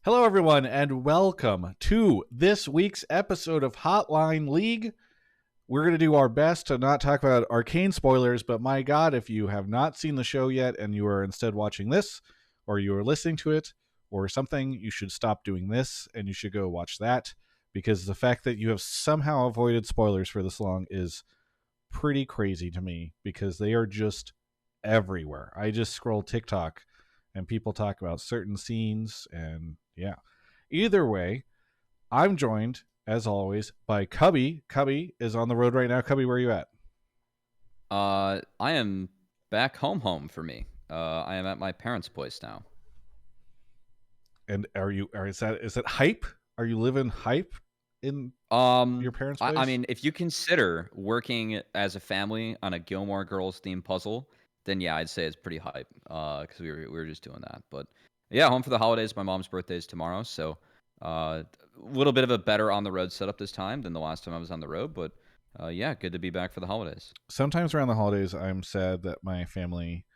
Hello, everyone, and welcome to this week's episode of Hotline League. We're going to do our best to not talk about arcane spoilers, but my God, if you have not seen the show yet and you are instead watching this, or you are listening to it, or something, you should stop doing this and you should go watch that, because the fact that you have somehow avoided spoilers for this long is pretty crazy to me, because they are just everywhere. I just scroll TikTok and people talk about certain scenes, and yeah. Either way, I'm joined, as always, by Cubby. Cubby is on the road right now. Cubby, where are you at? I am back home for me. I am at my parents' place now. And is it hype? Are you living hype in your parents' place? I mean, if you consider working as a family on a Gilmore Girls themed puzzle, then yeah, I'd say it's pretty hype. Because we were just doing that. But yeah, home for the holidays. My mom's birthday is tomorrow, so a little bit of a better on the road setup this time than the last time I was on the road. But yeah, good to be back for the holidays. Sometimes around the holidays, I'm sad that my family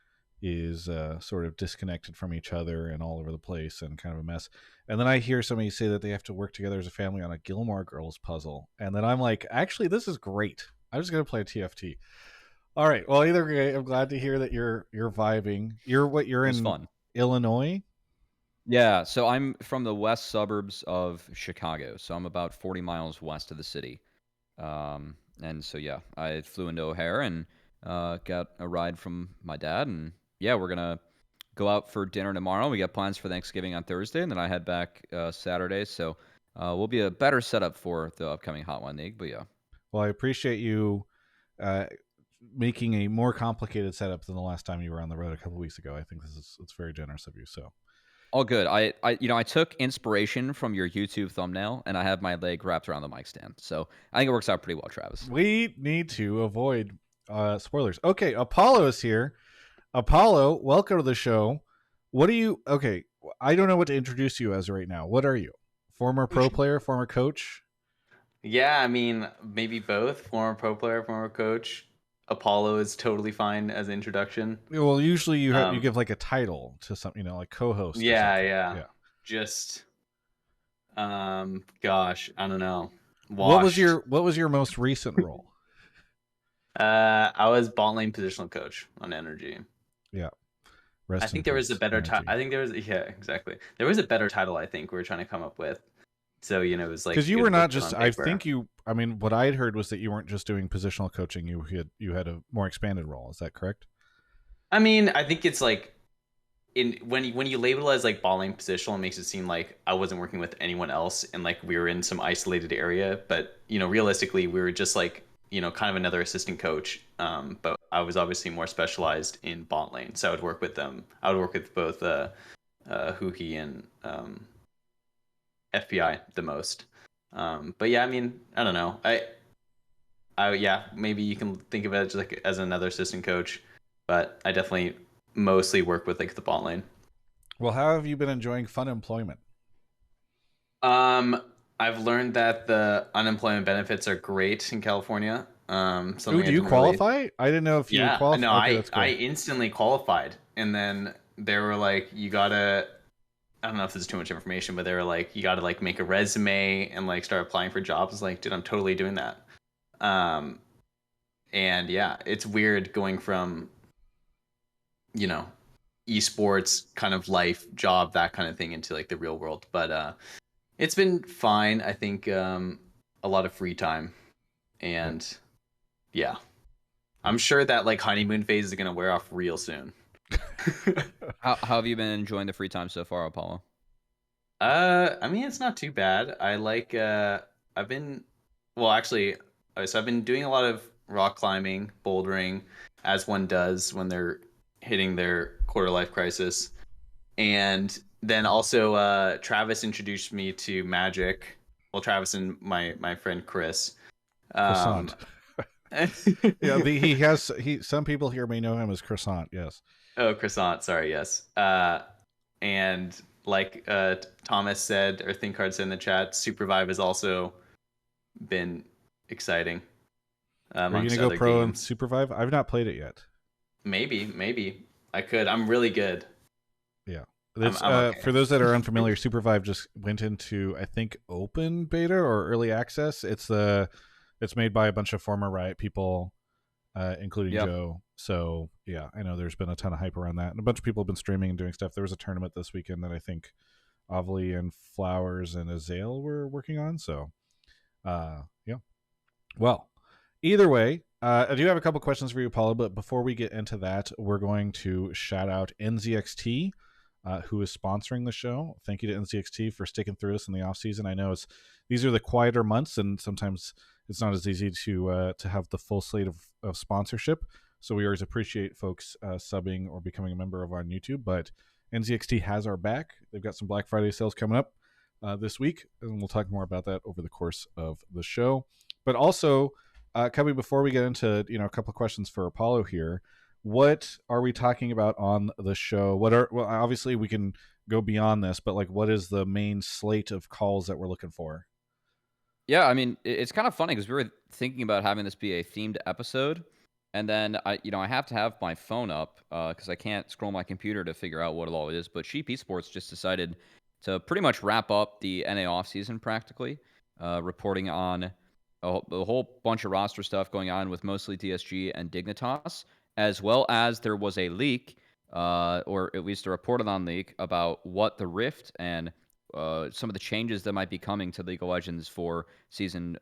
is sort of disconnected from each other and all over the place and kind of a mess. And then I hear somebody say that they have to work together as a family on a Gilmore Girls puzzle. And then I'm like, actually, this is great. I'm just going to play TFT. All right. Well, either way, I'm glad to hear that you're vibing. You're in Fun. Illinois? Yeah, so I'm from the west suburbs of Chicago, so I'm about 40 miles west of the city. And so yeah, I flew into O'Hare and got a ride from my dad, and yeah, we're gonna go out for dinner tomorrow. We got plans for Thanksgiving on Thursday, and then I head back Saturday. So we'll be a better setup for the upcoming Hotline League. But yeah, Well, I appreciate you making a more complicated setup than the last time you were on the road a couple weeks ago. I think it's very generous of you. So all good. I took inspiration from your YouTube thumbnail, and I have my leg wrapped around the mic stand. So I think it works out pretty well, Travis. we need to avoid spoilers. Okay, Apollo is here. Apollo, welcome to the show. What are you? Okay, I don't know what to introduce you as right now. What are you? Former pro player, former coach? Yeah, I mean, maybe both. Former pro player, former coach. Apollo is totally fine as an introduction. Well, usually you give like a title to something, like co-host. Yeah. Just, gosh, I don't know. What was your most recent role? I was bot lane positional coach on Energy. Yeah. I think there was a better title. Yeah, exactly. There was a better title. I think we were trying to come up with. So it was like because you were not just. I think you. I mean, what I had heard was that you weren't just doing positional coaching. You had a more expanded role. Is that correct? I mean, I think it's like when you label it as like bot lane positional, it makes it seem like I wasn't working with anyone else and like we were in some isolated area. But realistically, we were just like kind of another assistant coach. But I was obviously more specialized in bot lane, so I would work with them. I would work with both Huhi and FBI the most. But yeah, I mean, I don't know. Yeah, maybe you can think of it just like as another assistant coach, but I definitely mostly work with like the bot lane. Well, how have you been enjoying fun employment? I've learned that the unemployment benefits are great in California. Do you qualify? I didn't know if you qualified. No, okay, I instantly qualified, and then they were like, you gotta. I don't know if this is too much information, but they were like, you got to like make a resume and like start applying for jobs. I was like, dude, I'm totally doing that. And yeah, it's weird going from, eSports kind of life, job, that kind of thing into like the real world. But it's been fine. I think a lot of free time, and yeah, I'm sure that like honeymoon phase is gonna wear off real soon. How have you been enjoying the free time so far, Apollo? I mean, it's not too bad. I like I've been so I've been doing a lot of rock climbing, bouldering, as one does when they're hitting their quarter life crisis. And then also Travis introduced me to Magic. Well, Travis and my friend Chris. Croissant. Yeah, some people here may know him as Croissant. Yes. Oh, Croissant. Sorry. Yes. And like Thomas said, or ThinkHard said in the chat, Supervive has also been exciting. Are you gonna go pro in Supervive? I've not played it yet. Maybe I could. I'm really good. Yeah. It's, I'm okay. for those that are unfamiliar, Supervive just went into, I think, open beta or early access. It's made by a bunch of former Riot people, including Yeah. Joe. So yeah, I know there's been a ton of hype around that, and a bunch of people have been streaming and doing stuff. There was a tournament this weekend that I think Ovely and Flowers and Azale were working on. So, yeah. Well, either way, I do have a couple questions for you, Apollo. But before we get into that, we're going to shout out NZXT, who is sponsoring the show. Thank you to NZXT for sticking through us in the off season. I know these are the quieter months, and sometimes it's not as easy to have the full slate of sponsorship. So we always appreciate folks subbing or becoming a member of on YouTube. But NZXT has our back. They've got some Black Friday sales coming up this week, and we'll talk more about that over the course of the show. But also, Cubby, before we get into a couple of questions for Apollo here, what are we talking about on the show? Well, obviously we can go beyond this, but like, what is the main slate of calls that we're looking for? Yeah, I mean, it's kind of funny because we were thinking about having this be a themed episode, and then I have to have my phone up because I can't scroll my computer to figure out what it all is. But Sheep Esports just decided to pretty much wrap up the NA offseason practically, reporting on a whole bunch of roster stuff going on with mostly DSG and Dignitas, as well as there was a leak, or at least a reported on leak about what the Rift and some of the changes that might be coming to League of Legends for season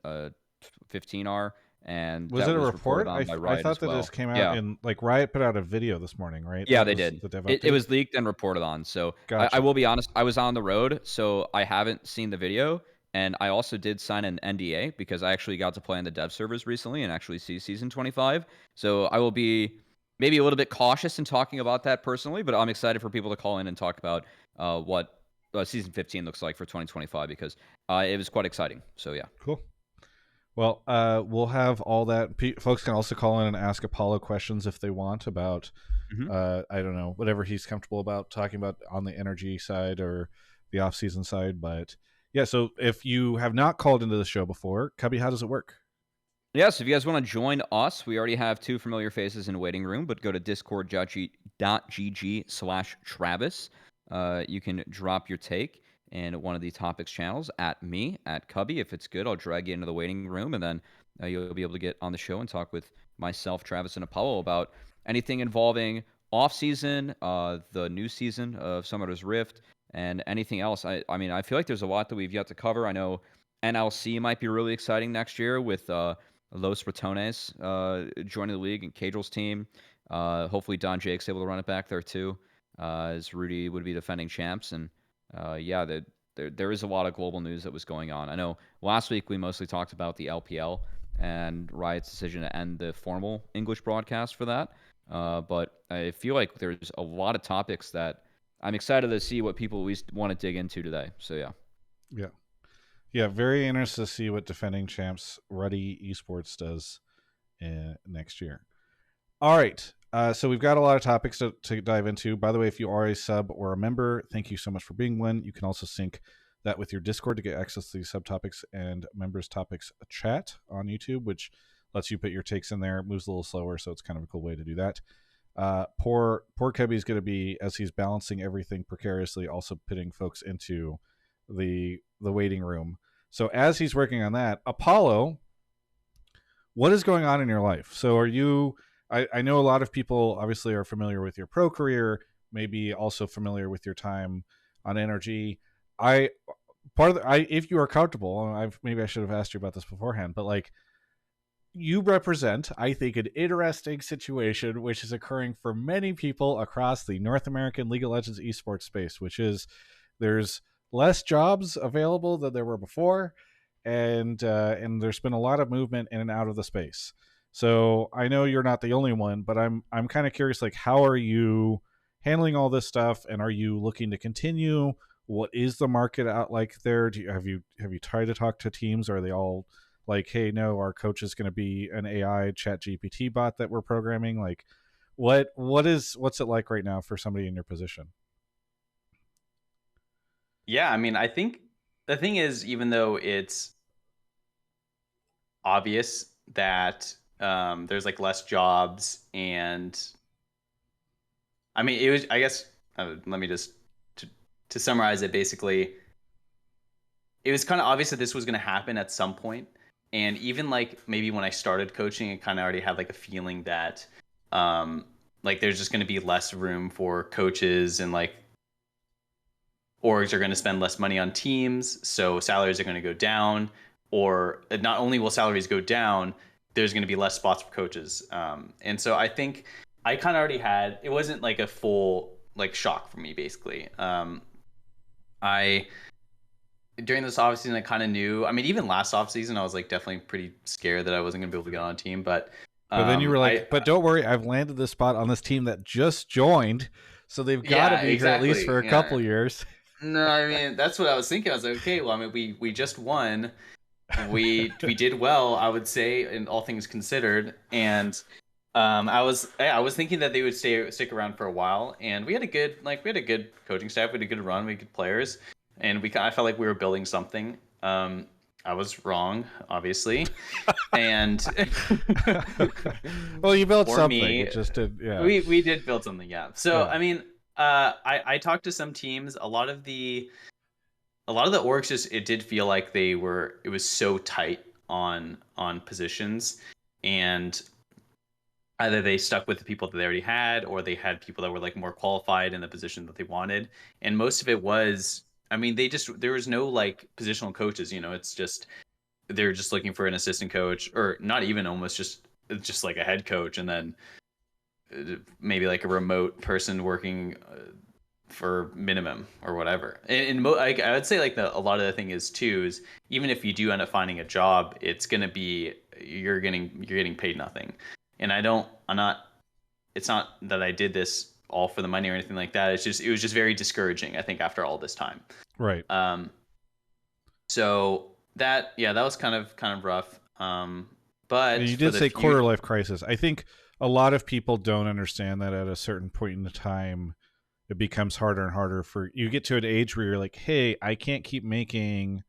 15 are, and Was that it a was report? reported on by I Riot thought as that well. this came out Yeah, in, like, Riot put out a video this morning, right? yeah, That they was did. the dev It update? was leaked and reported on. So I Gotcha. will be honest, I was on the road, so I haven't seen the video. And I also did sign an NDA because I actually got to play on the dev servers recently and actually see Season 25. So I will be maybe a little bit cautious in talking about that personally, but I'm excited for people to call in and talk about what Season 15 looks like for 2025 because it was quite exciting. So yeah. Cool. Well, we'll have all that. Folks can also call in and ask Apollo questions if they want about, I don't know, whatever he's comfortable about talking about on the energy side or the off-season side. But yeah, so if you have not called into the show before, Cubby, how does it work? Yeah, so if you guys want to join us, we already have 2 familiar faces in waiting room, but go to discord.gg/Travis. You can drop your take in one of the topics channels at me, at Cubby. If it's good, I'll drag you into the waiting room, and then you'll be able to get on the show and talk with myself, Travis, and Apollo about anything involving off-season, the new season of Summoner's Rift, and anything else. I mean, I feel like there's a lot that we've yet to cover. I know NLC might be really exciting next year with Los Ratones joining the league and Caedrel's team. Hopefully Don Jake's able to run it back there too, as Rudy would be defending champs. And yeah, there is a lot of global news that was going on. I know last week we mostly talked about the LPL and Riot's decision to end the formal English broadcast for that. But I feel like there's a lot of topics that I'm excited to see what people at least want to dig into today. So yeah. Yeah. Yeah, very interested to see what defending champs Ruddy Esports does next year. All right. So we've got a lot of topics to dive into. By the way, if you are a sub or a member, thank you so much for being one. You can also sync that with your Discord to get access to the subtopics and members topics chat on YouTube, which lets you put your takes in there. It moves a little slower, so it's kind of a cool way to do that. Poor Cubby's going to be, as he's balancing everything precariously, also putting folks into the waiting room. So as he's working on that, Apollo, what is going on in your life? So are you, I know a lot of people obviously are familiar with your pro career, maybe also familiar with your time on NRG. If you are comfortable, maybe I should have asked you about this beforehand, but like, you represent, I think, an interesting situation which is occurring for many people across the North American League of Legends esports space, which is there's less jobs available than there were before, and there's been a lot of movement in and out of the space. So I know you're not the only one, but I'm kind of curious, like, how are you handling all this stuff, and are you looking to continue? What is the market out like there? Have you tried to talk to teams? Are they all like, hey, no, our coach is going to be an AI chat GPT bot that we're programming? Like, what's it like right now for somebody in your position? Yeah, I mean, I think the thing is, even though it's obvious that there's like less jobs, and I mean, it was, I guess, let me just to summarize it, basically, it was kind of obvious that this was going to happen at some point. And even like maybe when I started coaching, I kind of already had like a feeling that like there's just going to be less room for coaches, and like orgs are going to spend less money on teams, so salaries are going to go down. Or not only will salaries go down, there's going to be less spots for coaches. And so I think I kind of already had, it wasn't like a full like shock for me, basically. I During this offseason, I kind of knew. I mean, even last offseason, I was like definitely pretty scared that I wasn't going to be able to get on a team. But then you were like, but don't worry, I've landed this spot on this team that just joined, so they've got to be here at least for a couple years. No, I mean, that's what I was thinking. I was like, okay, well, I mean, we just won. We did well, I would say, in all things considered. And I was thinking that they would stick around for a while. And we had a good coaching staff, we had a good run, we had good players. And I felt like we were building something. I was wrong, obviously. And well, you built something. It just did, yeah. We did build something, yeah. So yeah. I mean, I talked to some teams. A lot of the orgs it did feel like it was so tight on positions, and either they stuck with the people that they already had, or they had people that were like more qualified in the position that they wanted. And most of it was, I mean, there was no like positional coaches, it's just, they're just looking for an assistant coach, or not even, almost just like a head coach, and then maybe like a remote person working for minimum or whatever. And I would say like a lot of the thing is too, is even if you do end up finding a job, it's going to be, you're getting paid nothing. And it's not that I did this all for the money or anything like that. It was just very discouraging, I think, after all this time. Right. So that was kind of rough. But you did say quarter life crisis. I think a lot of people don't understand that at a certain point in the time, it becomes harder and harder you get to an age where you're like, hey, I can't keep making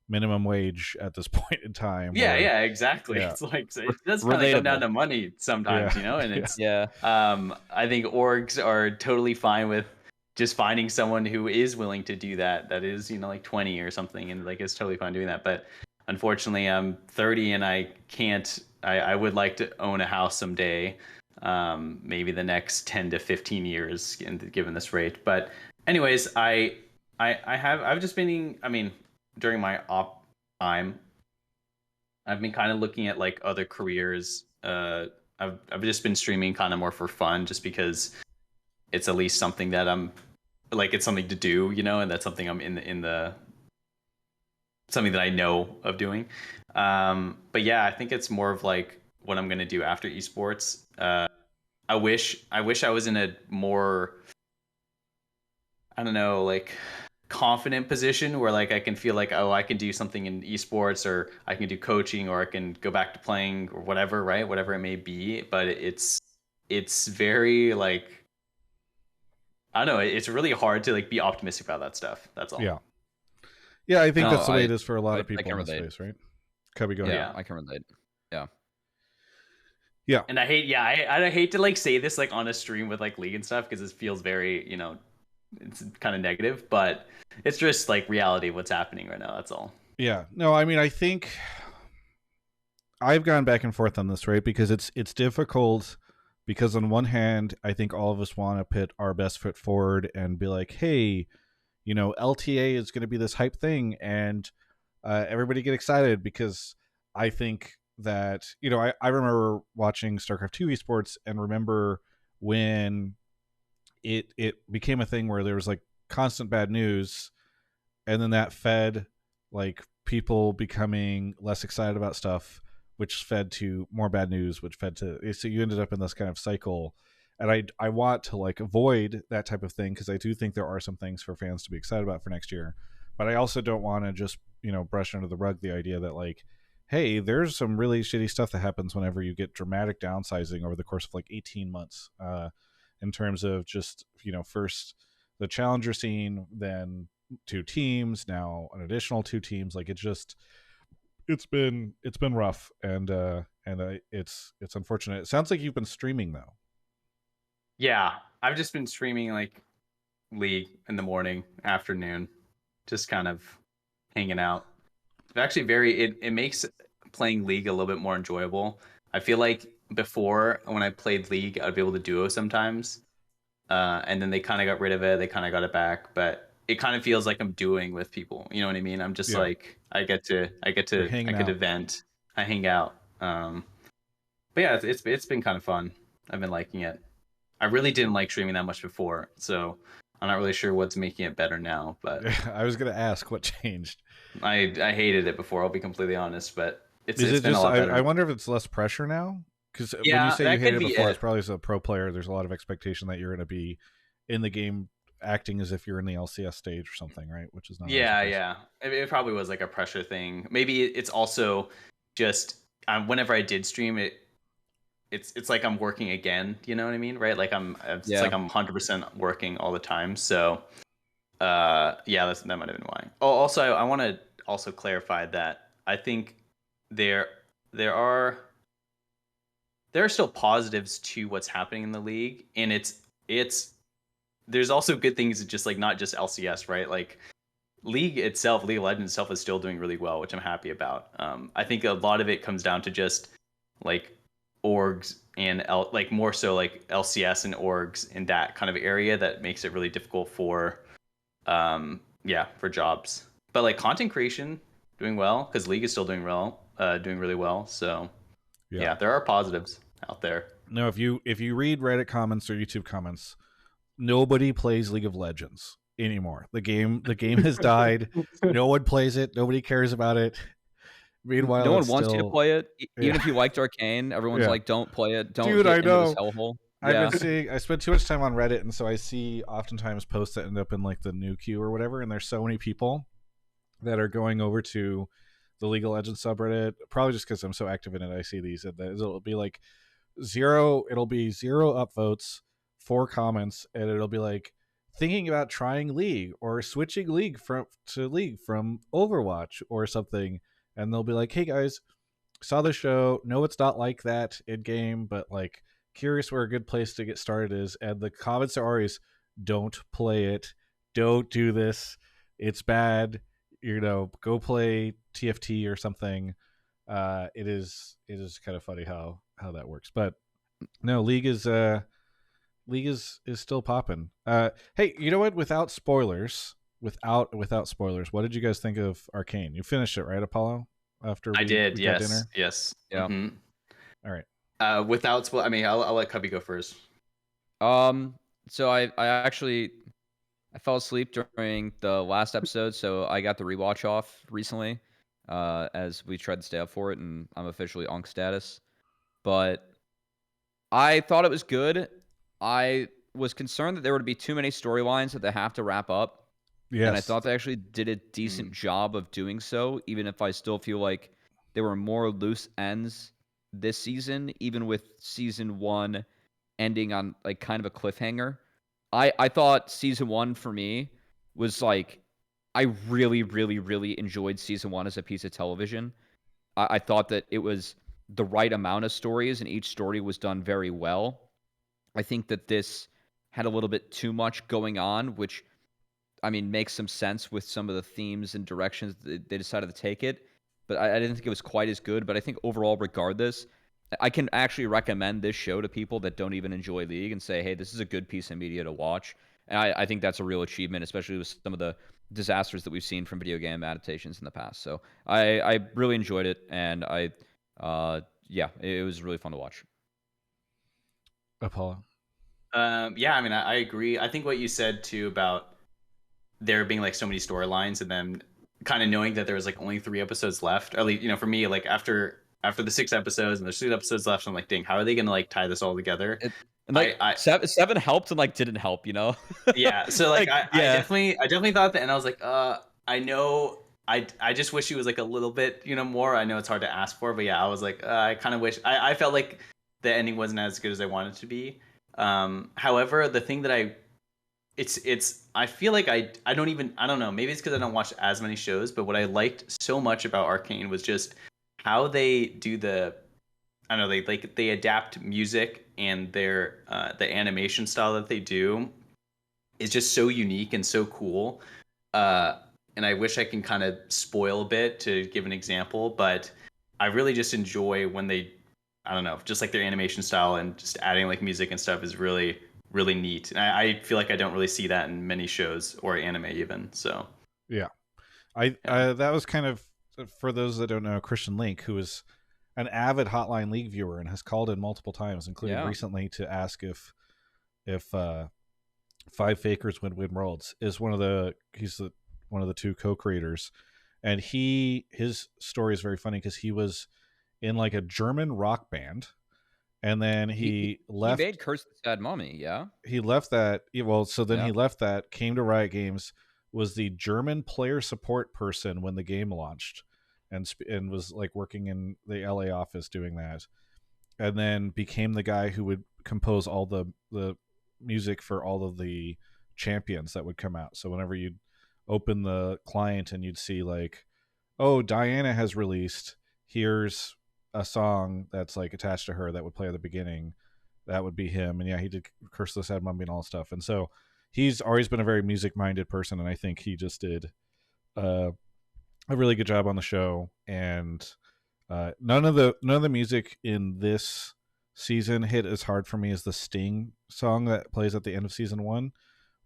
minimum wage at this point in time. Yeah, exactly. Yeah. It's like, it does kind of come down to money sometimes, and it's, I think orgs are totally fine with just finding someone who is willing to do that is, like 20 or something, and like is totally fine doing that. But unfortunately, I'm 30 and I can't. I would like to own a house someday, maybe the next 10 to 15 years, given this rate. But anyways, I've just been, I mean, during my off time, I've been kind of looking at like other careers. I've just been streaming kind of more for fun, just because it's at least something that I'm like, it's something to do, and that's something I'm in the something that I know of doing. But yeah, I think it's more of like what I'm going to do after esports. I wish I was in a more, I don't know, like confident position where like I can feel like, oh, I can do something in esports, or I can do coaching, or I can go back to playing, or whatever, right? Whatever it may be. But it's very like, I don't know, it's really hard to like be optimistic about that stuff. That's all. Yeah, I think that's the way it is for a lot of people in this space, right? Cubby, go ahead. Yeah, I can relate. Yeah. And I hate to like say this like on a stream with like League and stuff, because it feels very, it's kind of negative, but it's just like reality of what's happening right now. That's all. Yeah. No, I mean, I think I've gone back and forth on this, right? Because it's difficult, because on one hand, I think all of us want to put our best foot forward and be like, hey, LTA is going to be this hype thing, and everybody get excited, because I think that, I remember watching StarCraft 2 esports, and remember when it became a thing where there was like constant bad news, and then that fed like people becoming less excited about stuff, which fed to more bad news, which fed to, so you ended up in this kind of cycle. And I want to like avoid that type of thing, because I do think there are some things for fans to be excited about for next year. But I also don't want to just, brush under the rug the idea that like, hey, there's some really shitty stuff that happens whenever you get dramatic downsizing over the course of like 18 months, in terms of just, first the challenger scene, then 2 teams, now an additional 2 teams. Like it's been rough, and it's unfortunate. It sounds like you've been streaming though. Yeah, I've just been streaming like League in the morning, afternoon, just kind of hanging out. It's actually it makes playing League a little bit more enjoyable. I feel like before when I played League, I'd be able to duo sometimes, and then they kind of got rid of it. They kind of got it back, but it kind of feels like I'm doing with people. You know what I mean? I'm just Yeah. like I get You're to hanging out. vent. I hang out. But yeah, it's been kind of fun. I've been liking it. I really didn't like streaming that much before, so I'm not really sure what's making it better now. But I was gonna ask what changed. I hated it before. I'll be completely honest, but Is it's it been a just? lot I better. wonder if it's less pressure now. Because when you Yeah, say you that hated could it be before, it's it. probably as a pro player. There's a lot of expectation that you're going to be in the game acting as if you're in the LCS stage or something, right? Which is not always the Yeah, case. yeah. It probably was like a pressure thing. Maybe it's also just whenever I did stream it, it's like I'm working again. You know what I mean, right? Like it's Yeah. like I'm 100% working all the time. So yeah, that might have been why. Oh, also I want to also clarify that I think there there are there are still positives to what's happening in the league, and it's there's also good things, just like not just LCS, right? Like League itself, League of Legends itself is still doing really well, which I'm happy about. I think a lot of it comes down to just like orgs and like more so like LCS and orgs in that kind of area that makes it really difficult for yeah, for jobs. But like content creation doing well because League is still doing really well. So Yeah. yeah, there are positives out there. No, if you read Reddit comments or YouTube comments, nobody plays League of Legends anymore. The game has died. No one plays it. Nobody cares about it. No Meanwhile, one it's wants you to still play it. Even yeah if you liked Arcane, everyone's yeah. like, "Don't play it. Don't Dude, get I into this know. hellhole." I've been Yeah. seeing. I spend too much time on Reddit, and so I see oftentimes posts that end up in like the new queue or whatever. And there's so many people that are going over to the League of Legends subreddit. Probably just because I'm so active in it, I see these. And it'll be like zero. It'll be zero upvotes, 4 comments, and it'll be like thinking about trying League or switching League from Overwatch or something. And they'll be like, "Hey guys, saw the show. No, it's not like that in game, but like curious where a good place to get started is." And the comments are always, "Don't play it. Don't do this. It's bad. Go play TFT or something." It is kind of funny how that works, but no, League is still popping. Hey, you know what? Without spoilers, what did you guys think of Arcane? You finished it, right, Apollo? After I did, we got yes, dinner. yes. Yeah. All right. Without I mean, I'll let Cubby go first. So I fell asleep during the last episode, so I got the rewatch off recently, as we tried to stay up for it, and I'm officially onk status. But I thought it was good. I was concerned that there would be too many storylines that they have to wrap up, and I Yes. thought they actually did a decent job of doing so, even if I still feel like there were more loose ends this season, even with season 1 ending on like kind of a cliffhanger. I thought season 1 for me was like I really, really, really enjoyed season 1 as a piece of television. I thought that it was the right amount of stories, and each story was done very well. I think that this had a little bit too much going on, which I mean makes some sense with some of the themes and directions that they decided to take it. But I didn't think it was quite as good. But I think overall, regardless, I can actually recommend this show to people that don't even enjoy League and say, hey, this is a good piece of media to watch. And I think that's a real achievement, especially with some of the disasters that we've seen from video game adaptations in the past. So I really enjoyed it, and yeah, it was really fun to watch. Apollo. Yeah, I mean, I agree. I think what you said too about there being like so many storylines, and then kind of knowing that there was like only 3 episodes left. Or at least, for me, like after the 6 episodes and there's 3 episodes left, I'm like, dang, how are they gonna like tie this all together? And like I seven helped and like didn't help, Yeah, so like, like yeah. I definitely thought that, and I was like, I know, I just wish he was like a little bit, more. I know it's hard to ask for, but yeah, I was like, I kind of wish, I felt like the ending wasn't as good as I wanted it to be. However, the thing that I feel like I don't know, maybe it's because I don't watch as many shows, but what I liked so much about Arcane was just how they do I don't know, they adapt music and their the animation style that they do is just so unique and so cool. And I wish I can kind of spoil a bit to give an example, but I really just enjoy when they, I don't know, just like their animation style and just adding like music and stuff is really, really neat. And I feel like I don't really see that in many shows or anime even. So Yeah. yeah, That was kind of, for those that don't know, Christian Link, who is an avid Hotline League viewer and has called in multiple times, including Yeah. recently, to ask if Five Fakers Would Win Worlds, is one of the one of the two co-creators, and his story is very funny because he was in like a German rock band, and then He he made Curse the Sad Mommy, yeah? he left that. Well, so then Yeah. he left that, came to Riot Games, was the German player support person when the game launched, and was like working in the LA office doing that, and then became the guy who would compose all the music for all of the champions that would come out. So whenever you'd open the client and you'd see like, oh, Diana has released, here's a song that's like attached to her that would play at the beginning, that would be him. And yeah, he did Curse the Sad Mummy and all stuff. And so he's always been a very music minded person, and I think he just did uh, a really good job on the show. And none of the music in this season hit as hard for me as the Sting song that plays at the end of season 1,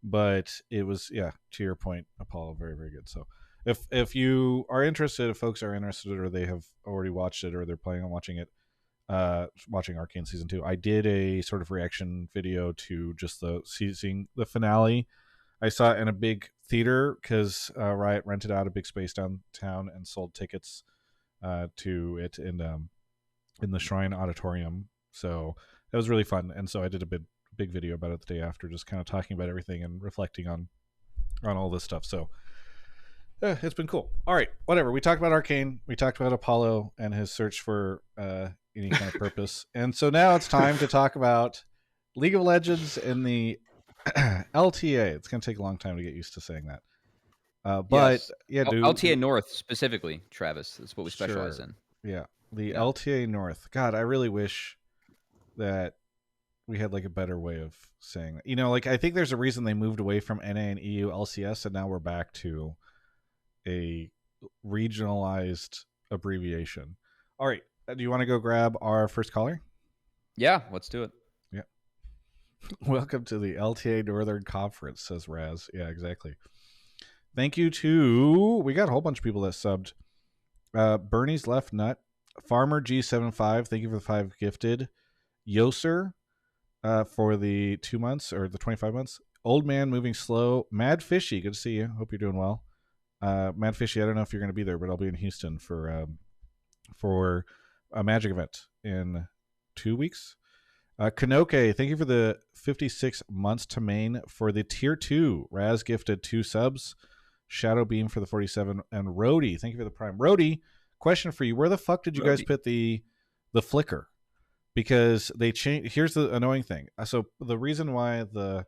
but it was, yeah, to your point, Apollo, very, very good. So if you are interested, if folks are interested, or they have already watched it, or they're planning on watching it, watching Arcane season 2, I did a sort of reaction video to just seeing the finale. I saw it in a big theater because Riot rented out a big space downtown and sold tickets to it in the Shrine Auditorium. So that was really fun, and so I did a big video about it the day after, just kind of talking about everything and reflecting on all this stuff. So it's been cool. All right, whatever. We talked about Arcane. We talked about Apollo and his search for any kind of purpose, and so now it's time to talk about League of Legends and the LTA. It's going to take a long time to get used to saying that. But Yes. yeah, LTA North specifically, Travis. That's what we specialize sure. in. Yeah, the Yeah. LTA North. God, I really wish that we had like a better way of saying that. Like I think there's a reason they moved away from NA and EU LCS, and now we're back to a regionalized abbreviation. All right, do you want to go grab our first caller? Yeah, let's do it. Yeah. Welcome to the LTA Northern Conference, says Raz. Yeah, exactly. Thank you to, we got a whole bunch of people that subbed. Bernie's Left Nut, Farmer G75, thank you for the 5 gifted. Yoser for the 2 months or the 25 months. Old Man Moving Slow, Mad Fishy, good to see you. Hope you're doing well. Mad Fishy, I don't know if you're going to be there, but I'll be in Houston for a Magic event in 2 weeks. Kanoke, thank you for the 56 months to main for the tier 2. Raz gifted 2 subs. Shadow Beam for the 47, and Rhodey, thank you for the prime. Rhodey, question for you: where the fuck did you guys put the flicker? Because they changed. Here's the annoying thing. So the reason why the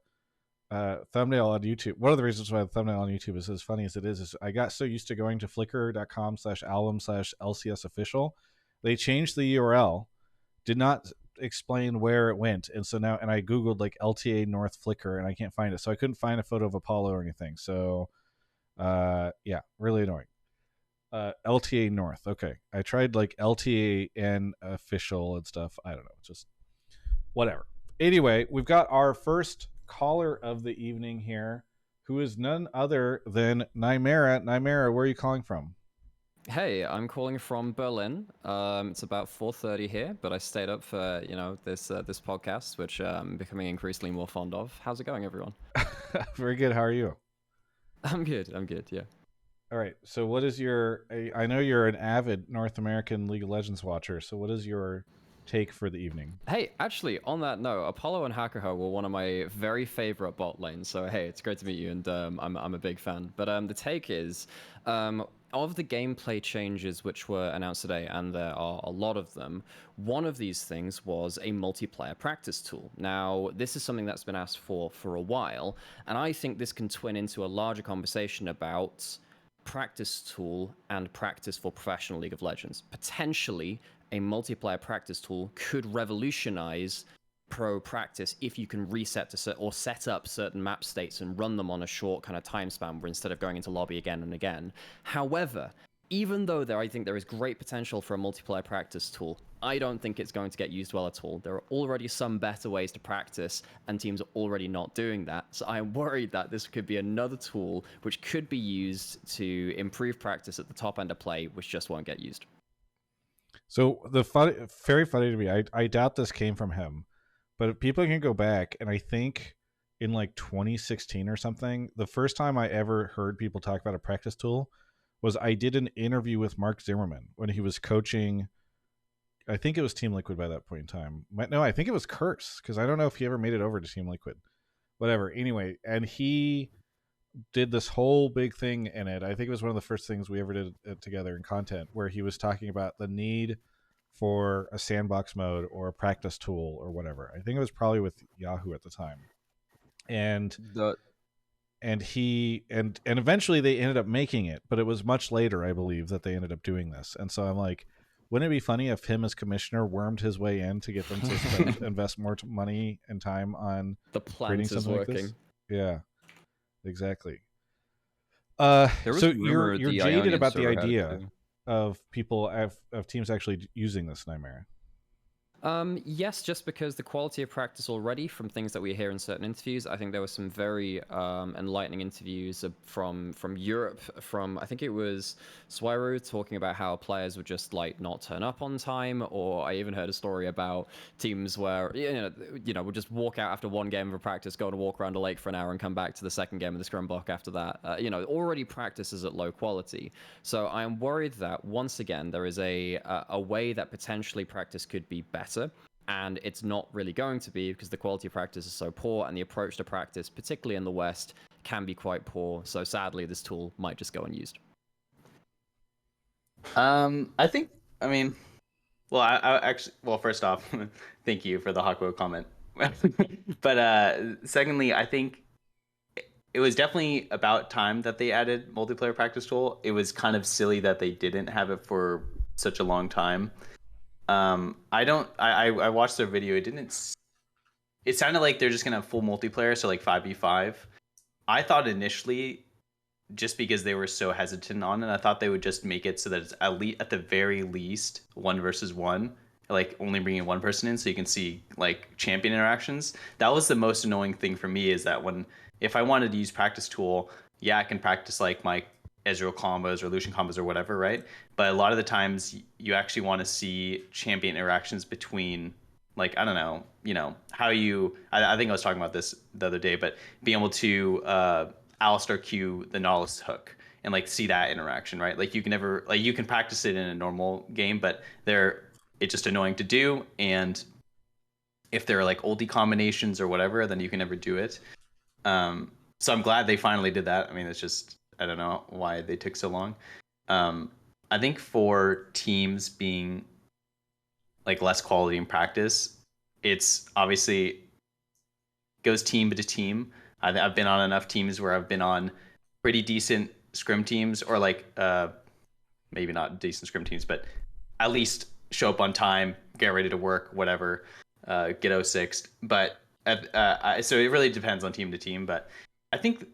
thumbnail on YouTube, one of the reasons why the thumbnail on YouTube is as funny as it is I got so used to going to flickr.com/album/LCSofficial. They changed the URL, did not explain where it went, and so now, and I googled like LTA North Flickr and I can't find it, so I couldn't find a photo of Apollo or anything. So yeah, really annoying. LTA North. Okay, I tried like LTA and official and stuff. I don't know, just whatever. Anyway, we've got our first caller of the evening here, who is none other than Nymaera. Nymaera, where are you calling from? Hey, I'm calling from Berlin. It's about 4:30 here, but I stayed up for this podcast, which I'm becoming increasingly more fond of. How's it going, everyone? Very good. How are you? I'm good. Yeah. All right. So, what is your? I know you're an avid North American League of Legends watcher. So, what is your take for the evening? Hey, actually, on that note, Apollo and Hakuho were one of my very favorite bot lanes. So hey, it's great to meet you, and I'm a big fan. But the take is, of the gameplay changes which were announced today, and there are a lot of them, one of these things was a multiplayer practice tool. Now, this is something that's been asked for a while, and I think this can twin into a larger conversation about practice tool and practice for professional League of Legends. Potentially, a multiplayer practice tool could revolutionize pro practice if you can reset to or set up certain map states and run them on a short kind of time span where instead of going into lobby again and again. However, even though I think there is great potential for a multiplayer practice tool, I don't think it's going to get used well at all. There are already some better ways to practice, and teams are already not doing that. So I'm worried that this could be another tool which could be used to improve practice at the top end of play, which just won't get used. So very funny to me. I doubt this came from him, but people can go back, and I think in like 2016 or something, the first time I ever heard people talk about a practice tool was I did an interview with Mark Zimmerman when he was coaching. I think it was Team Liquid by that point in time. No, I think it was Curse, because I don't know if he ever made it over to Team Liquid. Whatever. Anyway, and he did this whole big thing in it. I think it was one of the first things we ever did together in content, where he was talking about the need for a sandbox mode or a practice tool or whatever. I think it was probably with Yahoo at the time. And eventually they ended up making it, but it was much later, I believe, that they ended up doing this. And so I'm like, wouldn't it be funny if him as commissioner wormed his way in to get them to invest more money and time on the plan is working? Like this? Yeah, exactly. So you're jaded about the idea of people of teams actually using this, Nymaera. Yes, just because the quality of practice already from things that we hear in certain interviews. I think there were some very enlightening interviews from Europe, from I think it was Swyru talking about how players would just like not turn up on time, or I even heard a story about teams where would just walk out after one game of a practice, go and walk around a lake for an hour and come back to the second game of the scrum block after that. Already practice is at low quality. So I am worried that once again there is a way that potentially practice could be better. And it's not really going to be, because the quality of practice is so poor, and the approach to practice, particularly in the West, can be quite poor. So sadly, this tool might just go unused. I first off, thank you for the Hawkwoe comment. But secondly, I think it was definitely about time that they added multiplayer practice tool. It was kind of silly that they didn't have it for such a long time. I watched their video. It sounded like they're just gonna have full multiplayer, so like 5v5. I thought initially, just because they were so hesitant on it, I thought they would just make it so that it's at the very least 1 versus 1, like only bringing one person in so you can see like champion interactions. That was the most annoying thing for me, is that if I wanted to use practice tool, yeah, I can practice like my Ezreal combos or Lucian combos or whatever, right? But a lot of the times you actually want to see champion interactions between, like, I don't know, how I think I was talking about this the other day, but being able to Alistar Q the Nautilus hook and like see that interaction, right? Like you can practice it in a normal game, but it's just annoying to do. And if there are like ulti combinations or whatever, then you can never do it. So I'm glad they finally did that. I mean, it's just, I don't know why they took so long. I think for teams being like less quality in practice, it's obviously goes team to team. I've been on enough teams where I've been on pretty decent scrim teams, or like maybe not decent scrim teams, but at least show up on time, get ready to work, whatever, get 06'd. But so it really depends on team to team. But I think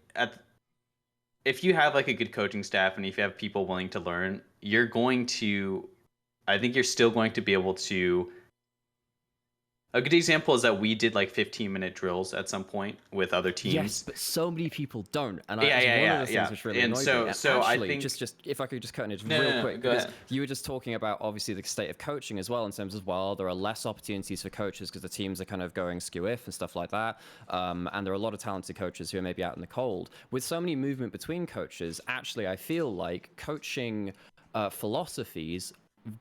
if you have like a good coaching staff and if you have people willing to learn, I think you're still going to be able to. A good example is that we did like 15-minute drills at some point with other teams. Yes, but so many people don't, and one of the things which really annoyed me. And so actually, I think just if I could just cut in it real quick, go because ahead. you were just talking about obviously the state of coaching as well, in terms of, well, there are less opportunities for coaches because the teams are kind of going skew-if and stuff like that, and there are a lot of talented coaches who are maybe out in the cold. With so many movement between coaches, actually, I feel like coaching philosophies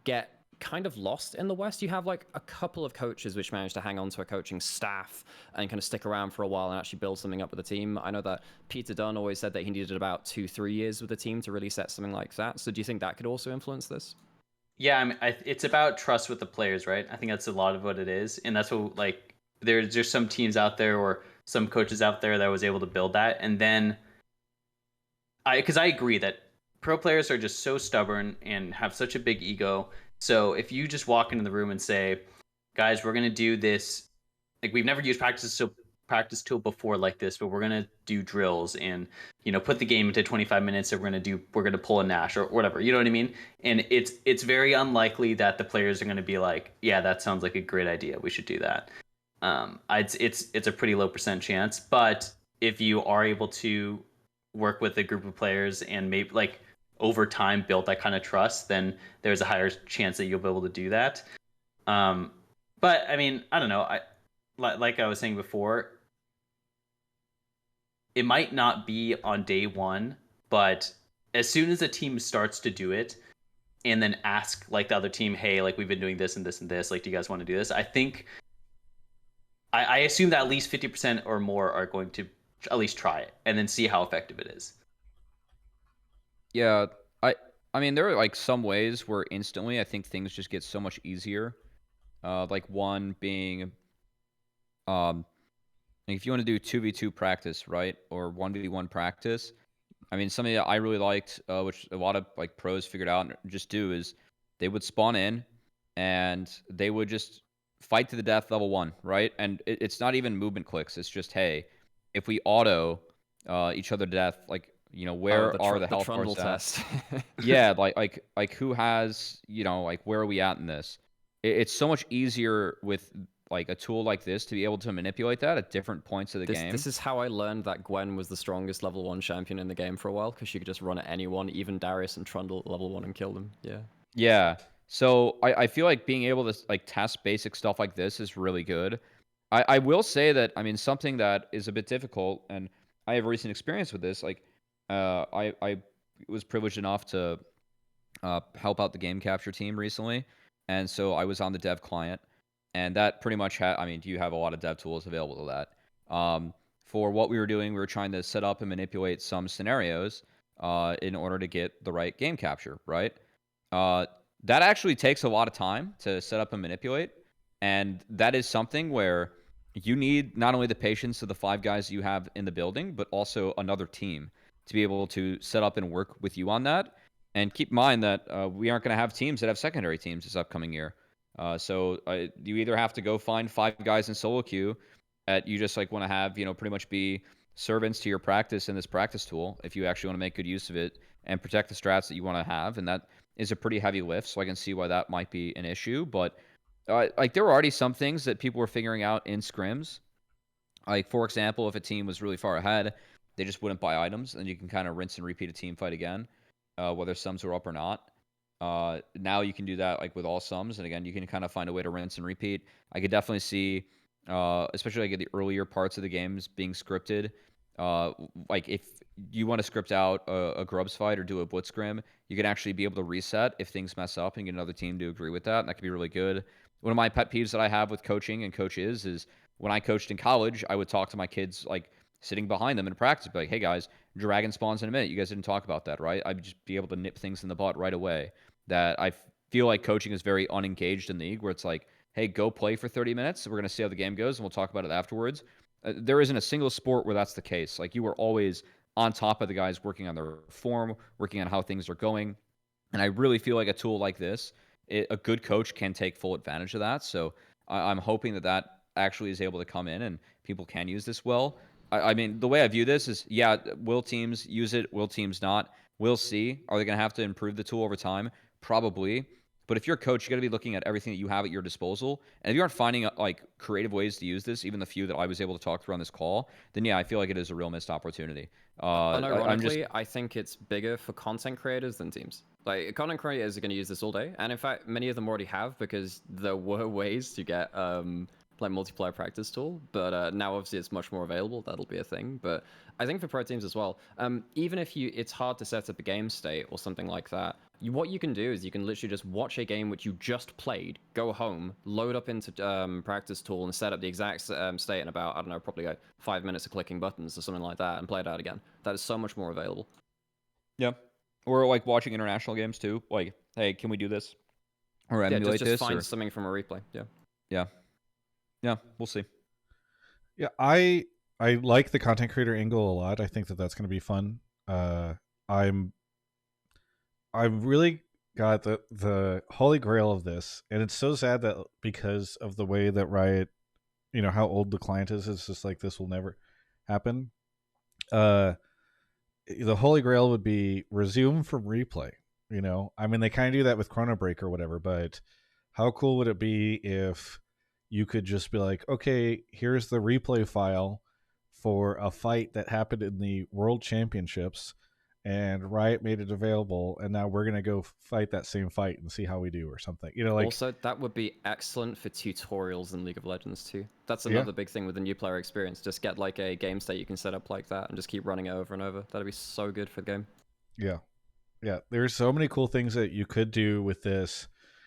get kind of lost in the West. You have like a couple of coaches which manage to hang on to a coaching staff and kind of stick around for a while and actually build something up with the team. I know that Peter Dunn always said that he needed about 2-3 years with the team to really set something like that. So do you think that could also influence this? Yeah, I mean, it's about trust with the players, right? I think that's a lot of what it is, and that's what, like, there's just some teams out there or some coaches out there that was able to build that, and then because I agree that pro players are just so stubborn and have such a big ego. So if you just walk into the room and say, guys, we're going to do this like we've never used practice tool before like this, but we're gonna do drills and put the game into 25 minutes. And we're gonna pull a Nash or whatever. You know what I mean? And it's very unlikely that the players are gonna be like, yeah, that sounds like a great idea. We should do that. It's a pretty low percent chance, but if you are able to work with a group of players and maybe like over time build that kind of trust, then there's a higher chance that you'll be able to do that. But I mean, I don't know. Like I was saying before, it might not be on day one, but as soon as a team starts to do it and then ask like the other team, hey, like we've been doing this and this and this, like do you guys want to do this? I think I assume that at least 50% or more are going to at least try it and then see how effective it is. Yeah, I mean there are like some ways where instantly I think things just get so much easier. Like one being like if you want to do 2v2 practice, right? Or 1v1 practice. I mean, something that I really liked, which a lot of like pros figured out and just do, is they would spawn in and they would just fight to the death level 1, right? And it's not even movement clicks. It's just, hey, if we auto each other to death, like, where are the health bars at? Test. Yeah, like who has, like where are we at in this? It's so much easier with like a tool like this to be able to manipulate that at different points of the game. This is how I learned that Gwen was the strongest level 1 champion in the game for a while, because she could just run at anyone, even Darius and Trundle at level 1 and kill them. Yeah. Yeah. So I feel like being able to like test basic stuff like this is really good. I will say that, I mean, something that is a bit difficult, and I have recent experience with this, like I was privileged enough to help out the game capture team recently. And so I was on the dev client, and that pretty much I mean, you have a lot of dev tools available to that. For what we were doing, we were trying to set up and manipulate some scenarios in order to get the right game capture, right? That actually takes a lot of time to set up and manipulate. And that is something where you need not only the patience of the 5 guys you have in the building, but also another team to be able to set up and work with you on that. And keep in mind that we aren't going to have teams that have secondary teams this upcoming year. So you either have to go find 5 guys in solo queue that you just like want to have, pretty much be servants to your practice in this practice tool if you actually want to make good use of it and protect the strats that you want to have. And that is a pretty heavy lift, so I can see why that might be an issue. But like there were already some things that people were figuring out in scrims. Like, for example, if a team was really far ahead, they just wouldn't buy items, and you can kind of rinse and repeat a team fight again, whether sums are up or not. Now you can do that like with all sums, and again, you can kind of find a way to rinse and repeat. I could definitely see, especially like at the earlier parts of the games being scripted. Like if you want to script out a grubs fight or do a blitz scrim, you can actually be able to reset if things mess up and get another team to agree with that, and that could be really good. One of my pet peeves that I have with coaching and coaches is when I coached in college, I would talk to my kids like sitting behind them in practice, be like, hey guys, dragon spawns in a minute. You guys didn't talk about that, right? I'd just be able to nip things in the butt right away. That I feel like coaching is very unengaged in the league, where it's like, hey, go play for 30 minutes. We're going to see how the game goes, and we'll talk about it afterwards. There isn't a single sport where that's the case. Like, you are always on top of the guys working on their form, working on how things are going. And I really feel like a tool like this, a good coach can take full advantage of that. So I'm hoping that that actually is able to come in and people can use this well. I mean, the way I view this is, yeah, will teams use it? Will teams not? We'll see. Are they going to have to improve the tool over time? Probably. But if you're a coach, you got to be looking at everything that you have at your disposal. And if you aren't finding like creative ways to use this, even the few that I was able to talk through on this call, then yeah, I feel like it is a real missed opportunity. Unironically, I think it's bigger for content creators than teams. Like, content creators are going to use this all day, and in fact, many of them already have, because there were ways to get like multiplayer practice tool, but now obviously it's much more available. That'll be a thing. But I think for pro teams as well, even if it's hard to set up a game state or something like that, what you can do is you can literally just watch a game which you just played, go home, load up into practice tool, and set up the exact state in about, I don't know, probably like 5 minutes of clicking buttons or something like that, and play it out again. That is so much more available. Yeah. Or like watching international games too. Like, hey, can we do this? Or emulate just this? Find something from a replay. Yeah. Yeah. Yeah, we'll see. Yeah, I like the content creator angle a lot. I think that that's going to be fun. I've really got the holy grail of this, and it's so sad that because of the way that Riot how old the client is. It's just like this will never happen. The holy grail would be resume from replay. I mean, they kind of do that with Chrono Break or whatever, but how cool would it be if you could just be like, okay, here's the replay file for a fight that happened in the World Championships, and Riot made it available, and now we're gonna go fight that same fight and see how we do or something. Also, that would be excellent for tutorials in League of Legends too. That's Yeah. another big thing with the new player experience. Just get like a game state you can set up like that and just keep running it over and over. That'd be so good for the game. Yeah. There's so many cool things that you could do with this,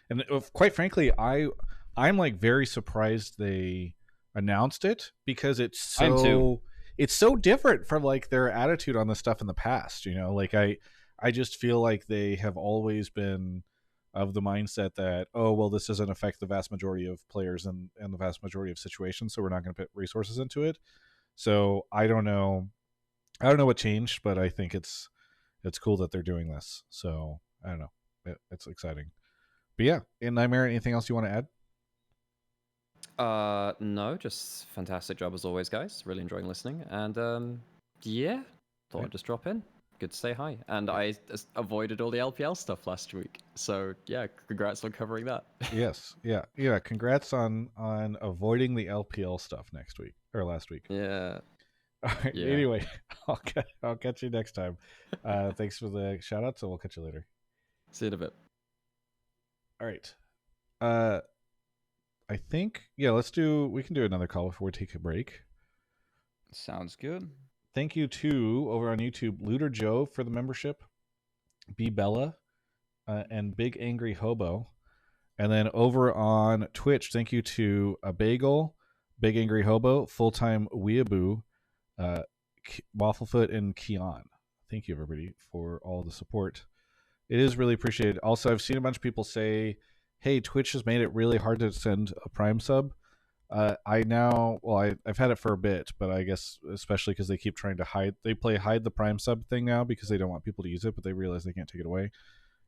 and quite frankly, I'm like very surprised they announced it, because it's I am so too. it's so different from like their attitude on this stuff in the past. Like I just feel like they have always been of the mindset that, oh well, this doesn't affect the vast majority of players and the vast majority of situations, so we're not going to put resources into it. So I don't know what changed, but I think it's cool that they're doing this. So I don't know, it's exciting. But yeah, in Nymaera, anything else you want to add? No, just fantastic job as always, guys. Really enjoying listening, and yeah, thought I'd just drop in. Good to say hi, and I avoided all the LPL stuff last week, so yeah, congrats on covering that. Yes, yeah. Congrats on avoiding the LPL stuff last week. Yeah. All right. Yeah. Anyway, I'll catch you next time. Thanks for the shout outs, and we'll catch you later. See you in a bit. All right. I think we can do another call before we take a break. Sounds good. Thank you to, over on YouTube, Looter Joe for the membership, B Bella, and Big Angry Hobo. And then over on Twitch, thank you to a Bagel, Big Angry Hobo, Full-Time Weeaboo, Wafflefoot, and Keon. Thank you, everybody, for all the support. It is really appreciated. Also, I've seen a bunch of people say, hey, Twitch has made it really hard to send a Prime sub. I've had it for a bit, but I guess especially because they keep trying to hide the Prime sub thing now because they don't want people to use it, but they realize they can't take it away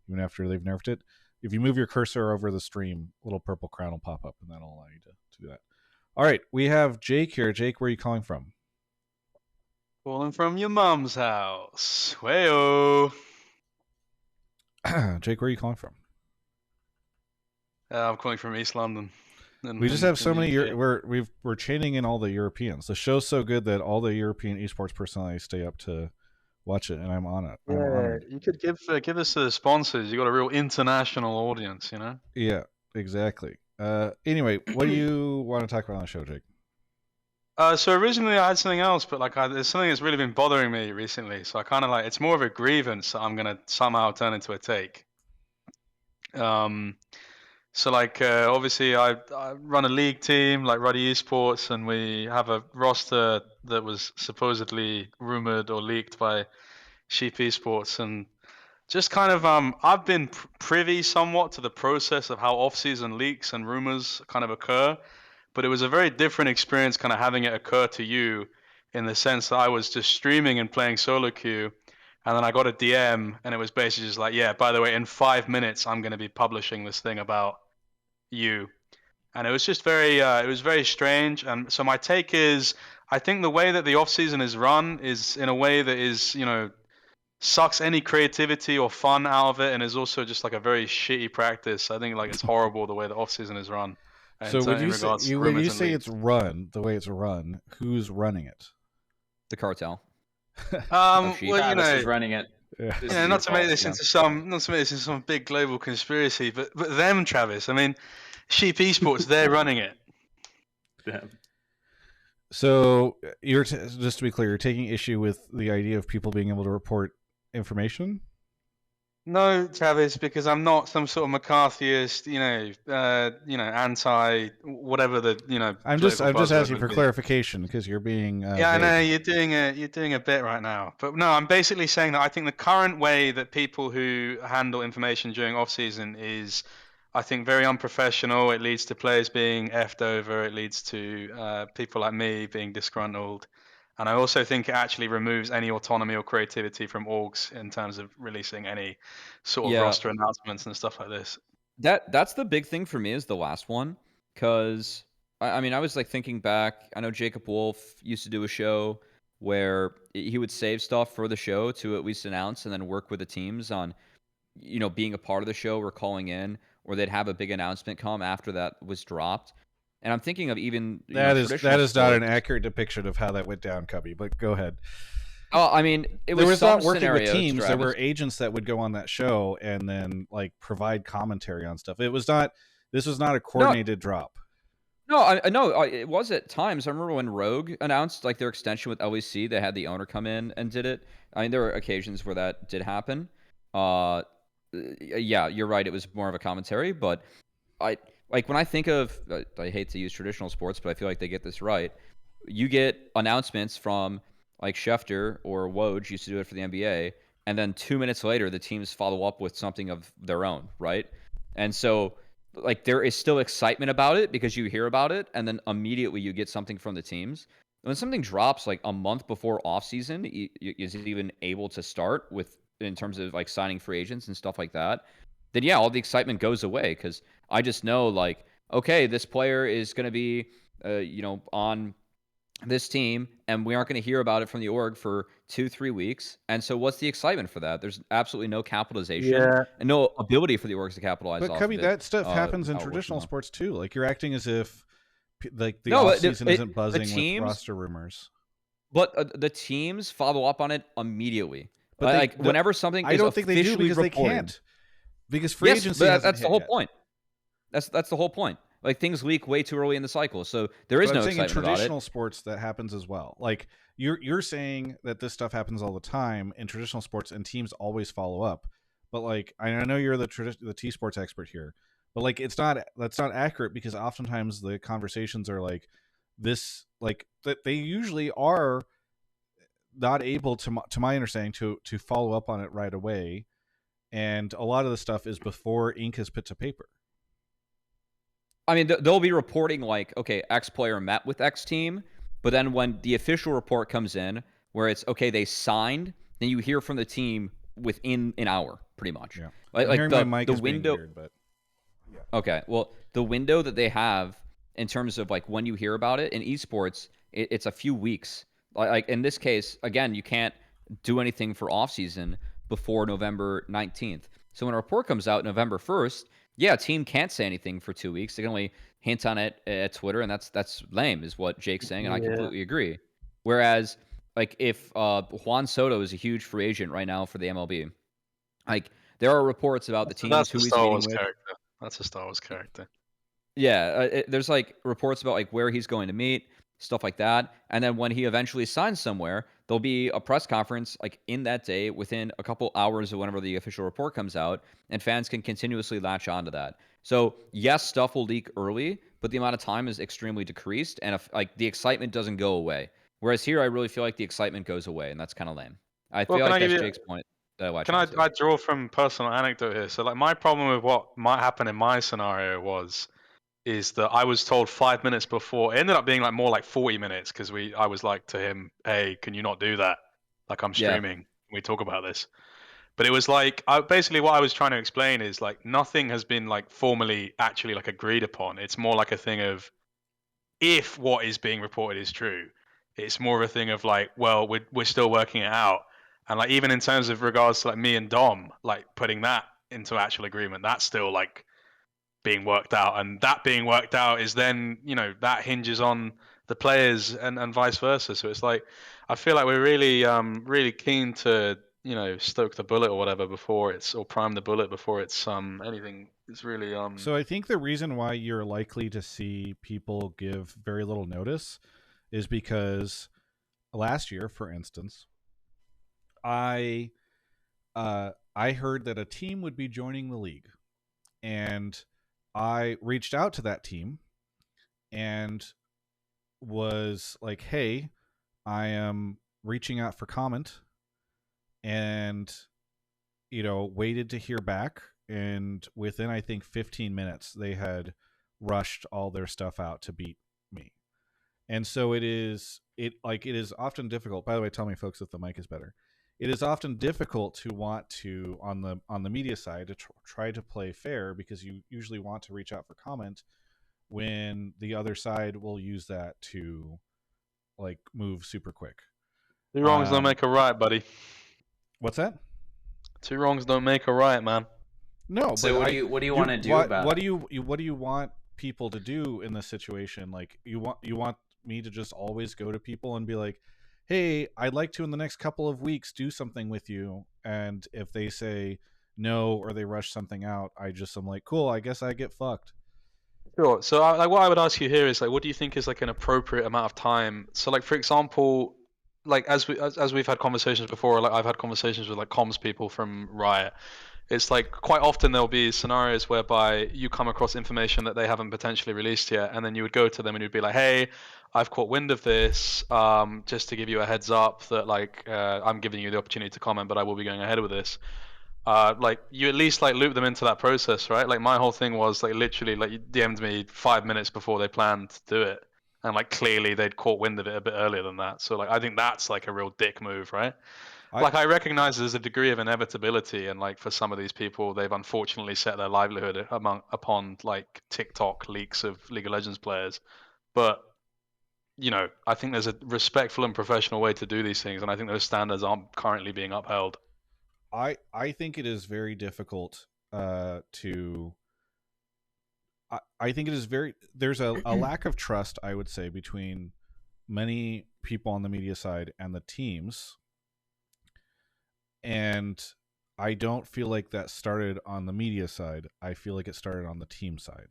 even after they've nerfed it. If you move your cursor over the stream, a little purple crown will pop up, and that'll allow you to do that. All right, we have Jake here. Jake, where are you calling from? Calling from your mum's house. Wayo. Jake, where are you calling from? I'm calling from East London. We just have so many. We're chaining in all the Europeans. The show's so good that all the European esports personalities stay up to watch it, and I'm on it. I'm honored. You could give us the sponsors. You got a real international audience, you know. Yeah, exactly. Anyway, what do you want to talk about on the show, Jake? So originally I had something else, but there's something that's really been bothering me recently. So I kind of it's more of a grievance that I'm gonna somehow turn into a take. So obviously I run a league team like Ruddy Esports, and we have a roster that was supposedly rumored or leaked by Sheep Esports, and just kind of I've been privy somewhat to the process of how off-season leaks and rumors kind of occur, but it was a very different experience kind of having it occur to you, in the sense that I was just streaming and playing solo queue, and then I got a DM, and it was basically just like, yeah, by the way, in 5 minutes I'm going to be publishing this thing about you. And it was just it was very strange. And so my take is, I think the way that the off season is run is in a way that is, sucks any creativity or fun out of it, and is also just like a very shitty practice. I think it's horrible the way the off season is run. So when you say it's run the way it's run, who's running it? The cartel. Well, is running it. Yeah. Not to make this into some big global conspiracy, but them, Travis. I mean, Sheep Esports, they're running it. Yeah. So just to be clear, you're taking issue with the idea of people being able to report information? No, Travis, because I'm not some sort of McCarthyist, anti whatever the I'm just asking for clarification because you're being. I know you're doing a bit right now, but no, I'm basically saying that I think the current way that people who handle information during off season is, I think, very unprofessional. It leads to players being effed over. It leads to people like me being disgruntled. And I also think it actually removes any autonomy or creativity from orgs in terms of releasing any sort of roster announcements and stuff like this. That's the big thing for me, is the last one, because I mean, I was like thinking back. I know Jacob Wolf used to do a show where he would save stuff for the show to at least announce, and then work with the teams on, being a part of the show or calling in, or they'd have a big announcement come after that was dropped. And I'm thinking of even That is traditional not an sports. accurate depiction of how that went down, Cubby. But go ahead. Oh, I mean, it There was was some not working with scenarios, teams. There were Travis. agents that would go on that show and then like provide commentary on stuff. It was not. This was not a coordinated drop. No, I know it was at times. I remember when Rogue announced like their extension with LEC, they had the owner come in and did it. I mean, there were occasions where that did happen. Yeah, you're right. It was more of a commentary, but I like when I think of. I hate to use traditional sports, but I feel like they get this right. You get announcements from like Schefter or Woj used to do it for the NBA, and then 2 minutes later, the teams follow up with something of their own, right? And so, like, there is still excitement about it because you hear about it, and then immediately you get something from the teams. When something drops like a month before offseason is even able to start with in terms of like signing free agents and stuff like that, then yeah, all the excitement goes away because I just know like, okay, this player is going to be, on this team, and we aren't going to hear about it from the org for 2-3 weeks. And so what's the excitement for that? There's absolutely no capitalization Yeah. and no ability for the orgs to capitalize But off Cubby, of it. that stuff happens in without working traditional on. sports too. Like you're acting as if like the No, off but season isn't the buzzing teams, with roster rumors. but the teams follow up on it immediately. But Like whenever something I is don't think they do officially because reported, they can't. Because free yes, agency but hasn't that's the hit whole yet. point. That's the whole point. Like things leak way too early in the cycle, so there is But no I'm saying in excitement about it. traditional sports that happens as well. Like you're saying that this stuff happens all the time in traditional sports, and teams always follow up. But like I know you're the T sports expert here, but like that's not accurate because oftentimes the conversations are like this, like that they usually are not able to my understanding to follow up on it right away, and a lot of the stuff is before ink is put to paper. I mean, they'll be reporting like, okay, X player met with X team, but then when the official report comes in, where it's okay, they signed, then you hear from the team within an hour, pretty much. Yeah, Like, I'm like hearing the my mic the is being window. weird, but yeah. Okay, well, the window that they have in terms of like when you hear about it in esports, it's a few weeks. Like in this case, again, you can't do anything for off season before November 19th. So when a report comes out November 1st, yeah, a team can't say anything for 2 weeks. They can only hint on it at Twitter, and that's lame, is what Jake's saying, and I Yeah. completely agree. Whereas, like if Juan Soto is a huge free agent right now for the MLB, like there are reports about the teams That's who the he's Star meeting Wars with. character. That's a Star Wars character. Yeah, there's like reports about like where he's going to meet, stuff like that. And then when he eventually signs somewhere, there'll be a press conference like in that day within a couple hours of whenever the official report comes out, and fans can continuously latch onto that. So yes, stuff will leak early, but the amount of time is extremely decreased, and if like the excitement doesn't go away. Whereas here, I really feel like the excitement goes away, and that's kind of lame. I Well, feel can like I give that's you? Jake's point that I latch Can I onto. draw from personal anecdote here? So like my problem with what might happen in my scenario is that I was told 5 minutes before. It ended up being like more like 40 minutes because I was like to him, hey, can you not do that? Like I'm Yeah. streaming. Can we talk about this? But it was like basically what I was trying to explain is like nothing has been like formally actually like agreed upon. It's more like a thing of if what is being reported is true. It's more of a thing of like, well, we're still working it out. And like even in terms of regards to like me and Dom, like putting that into actual agreement, that's still like being worked out. And that being worked out is then, that hinges on the players and vice versa. So it's like I feel like we're really really keen to, stoke the bullet or whatever or prime the bullet before it's anything. It's really So I think the reason why you're likely to see people give very little notice is because last year, for instance, I heard that a team would be joining the league, and I reached out to that team and was like, "Hey, I am reaching out for comment," and waited to hear back. And within, I think, 15 minutes, they had rushed all their stuff out to beat me. And so it is often difficult. By the way, tell me, folks, if the mic is better. It is often difficult to want to on the media side to try to play fair because you usually want to reach out for comment when the other side will use that to like move super quick. Two wrongs don't make a right, buddy. What's that? Two wrongs don't make a right, man. No, So but what do you want to do about what it? do you want people to do in this situation? Like you want me to just always go to people and be like, "Hey, I'd like to in the next couple of weeks do something with you." And if they say no or they rush something out, I'm like, "Cool, I guess I get fucked." Sure. So, like, what I would ask you here is, like, what do you think is like an appropriate amount of time? So, like, for example, like as we've had conversations before, like I've had conversations with like comms people from Riot. It's like quite often there'll be scenarios whereby you come across information that they haven't potentially released yet, and then you would go to them and you'd be like, "Hey, I've caught wind of this. Just to give you a heads up that like I'm giving you the opportunity to comment, but I will be going ahead with this." Like you at least like loop them into that process, right? Like my whole thing was like literally like you DM'd me 5 minutes before they planned to do it, and like clearly they'd caught wind of it a bit earlier than that. So like I think that's like a real dick move, right? Like I recognize there's a degree of inevitability, and like for some of these people, they've unfortunately set their livelihood upon like TikTok leaks of League of Legends players. But you know, I think there's a respectful and professional way to do these things, and I think those standards aren't currently being upheld. I think it is very difficult to. I think it is there's a lack of trust, I would say, between many people on the media side and the teams, and I don't feel like that started on the media side. I feel like it started on the team side.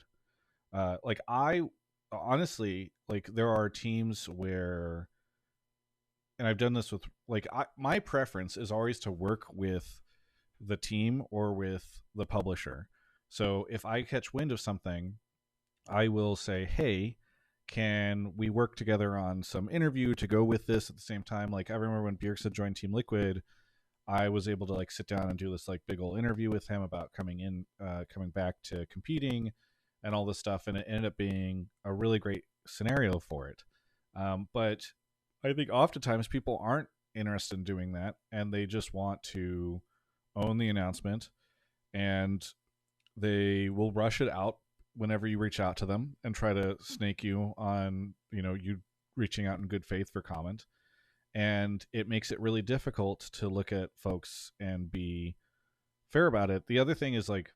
Like I honestly, like there are teams where, and I've done this with like my preference is always to work with the team or with the publisher. So if I catch wind of something, I will say, "Hey, can we work together on some interview to go with this at the same time?" Like I remember when Bjergstad had joined Team Liquid, I was able to like sit down and do this like big old interview with him about coming back to competing and all this stuff, and it ended up being a really great scenario for it. But I think oftentimes people aren't interested in doing that, and they just want to own the announcement, and they will rush it out whenever you reach out to them and try to snake you on, you reaching out in good faith for comment. And it makes it really difficult to look at folks and be fair about it. The other thing is like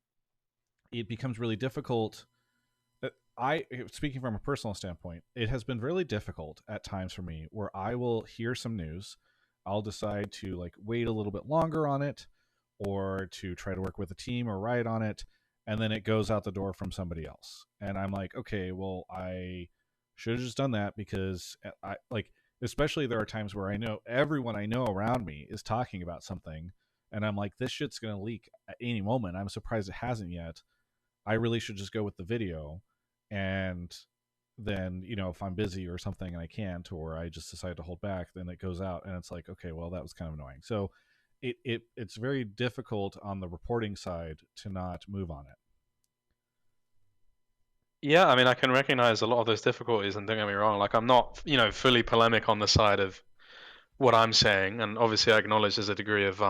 it becomes really difficult. Speaking from a personal standpoint, it has been really difficult at times for me where I will hear some news, I'll decide to like wait a little bit longer on it or to try to work with a team or write on it, and then it goes out the door from somebody else. And I'm like, okay, well, I should have just done that because I like, especially there are times where I know everyone I know around me is talking about something, and I'm like, this shit's going to leak at any moment. I'm surprised it hasn't yet. I really should just go with the video. And then, if I'm busy or something and I can't, or I just decide to hold back, then it goes out and it's like, okay, well, that was kind of annoying. So it's very difficult on the reporting side to not move on it. Yeah, I mean, I can recognize a lot of those difficulties, and don't get me wrong, like I'm not, fully polemic on the side of what I'm saying, and obviously I acknowledge there's a degree of,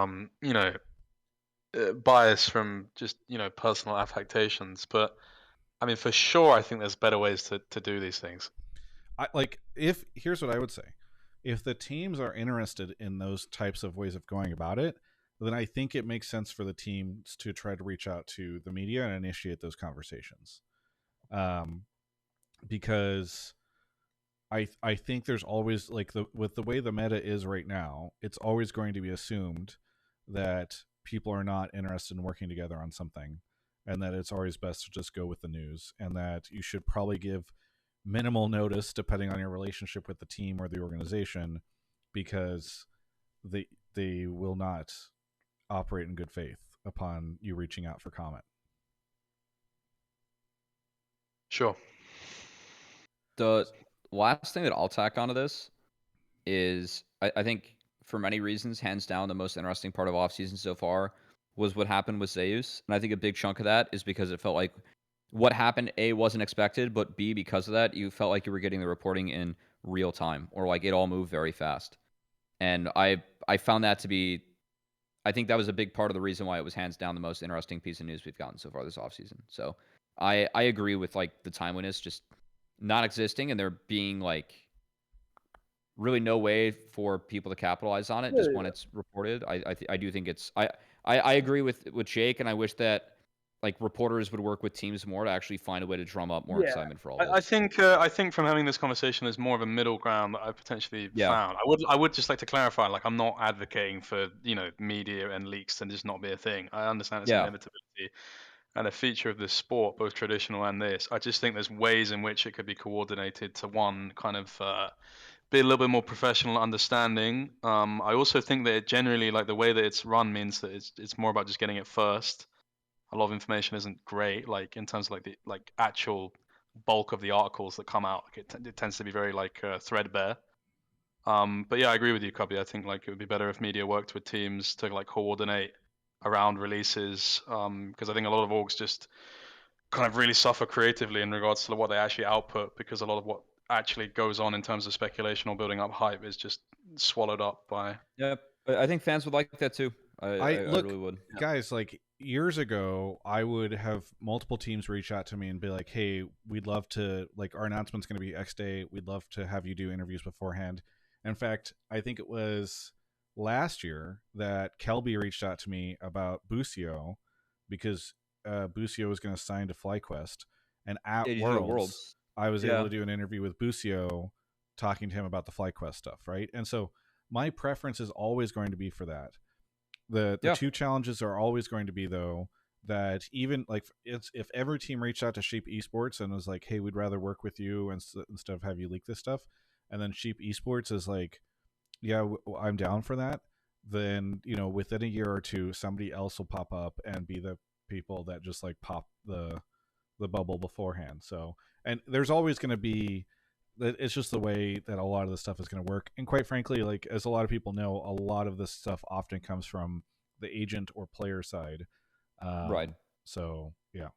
bias from just, personal affectations, but I mean, for sure, I think there's better ways to do these things. Here's what I would say. If the teams are interested in those types of ways of going about it, then I think it makes sense for the teams to try to reach out to the media and initiate those conversations. Because I think there's always like with the way the meta is right now, it's always going to be assumed that people are not interested in working together on something, and that it's always best to just go with the news, and that you should probably give minimal notice depending on your relationship with the team or the organization, because they will not operate in good faith upon you reaching out for comment. Sure. The last thing that I'll tack onto this is I think for many reasons, hands down, the most interesting part of offseason so far was what happened with Zeus. And I think a big chunk of that is because it felt like what happened, A, wasn't expected, but B, because of that, you felt like you were getting the reporting in real time, or like it all moved very fast. And I found that to be, I think that was a big part of the reason why it was hands down the most interesting piece of news we've gotten so far this offseason. So I agree with like the timeliness just not existing and there being like really no way for people to capitalize on it just when it's reported. I do think it's I agree with Jake, and I wish that like reporters would work with teams more to actually find a way to drum up more excitement for all this. I think from having this conversation, there's more of a middle ground that I potentially found. I would just like to clarify, like I'm not advocating for media and leaks to just not be a thing. I understand it's inevitability and a feature of this sport, both traditional and this. I just think there's ways in which it could be coordinated to one kind of be a little bit more professional understanding. I also think that it generally, like the way that it's run, means that it's more about just getting it first. A lot of information isn't great, like in terms of like the actual bulk of the articles that come out. Like it tends to be very like threadbare. But yeah, I agree with you, Cubby. I think like it would be better if media worked with teams to like coordinate around releases. Because I think a lot of orgs just kind of really suffer creatively in regards to what they actually output, because a lot of what actually goes on in terms of speculation or building up hype is just swallowed up by. Yeah, I think fans would like that too. I look, really would. Guys, like years ago, I would have multiple teams reach out to me and be like, "Hey, we'd love to, like, our announcement's going to be X day. We'd love to have you do interviews beforehand." In fact, I think it was last year that Kelby reached out to me about Busio because Busio was going to sign to FlyQuest, and at Worlds, I was able to do an interview with Busio, talking to him about the FlyQuest stuff, right? And so my preference is always going to be for that. The two challenges are always going to be, though, that even like if every team reached out to Sheep Esports and was like, "Hey, we'd rather work with you instead of have you leak this stuff," and then Sheep Esports is like, "Yeah, I'm down for that," then within a year or two, somebody else will pop up and be the people that just like pop the bubble beforehand. So, and there's always going to be. It's just the way that a lot of this stuff is going to work. And quite frankly, like as a lot of people know, a lot of this stuff often comes from the agent or player side. Right. So yeah,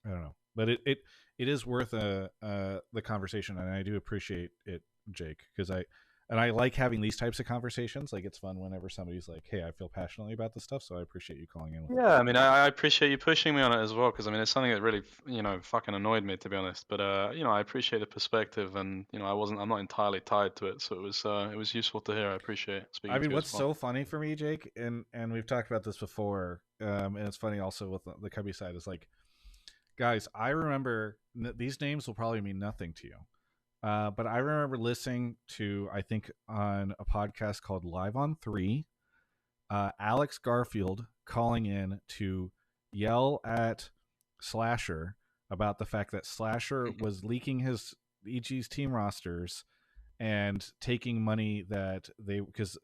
I don't know, but it is worth the conversation, and I do appreciate it, Jake, because I like having these types of conversations. Like it's fun whenever somebody's like, "Hey, I feel passionately about this stuff," so I appreciate you calling in with Yeah, I mean, I appreciate you pushing me on it as well, because I mean, it's something that really, fucking annoyed me, to be honest. But I appreciate the perspective, and I'm not entirely tied to it, so it was useful to hear. I appreciate speaking to you what's as well. so funny for me, Jake, and we've talked about this before, and it's funny also with the Cubby side, is like, guys, I remember these names will probably mean nothing to you. But I remember listening to, I think, on a podcast called Live on 3, Alex Garfield calling in to yell at Slasher about the fact that Slasher was leaking his EG's team rosters and taking money that because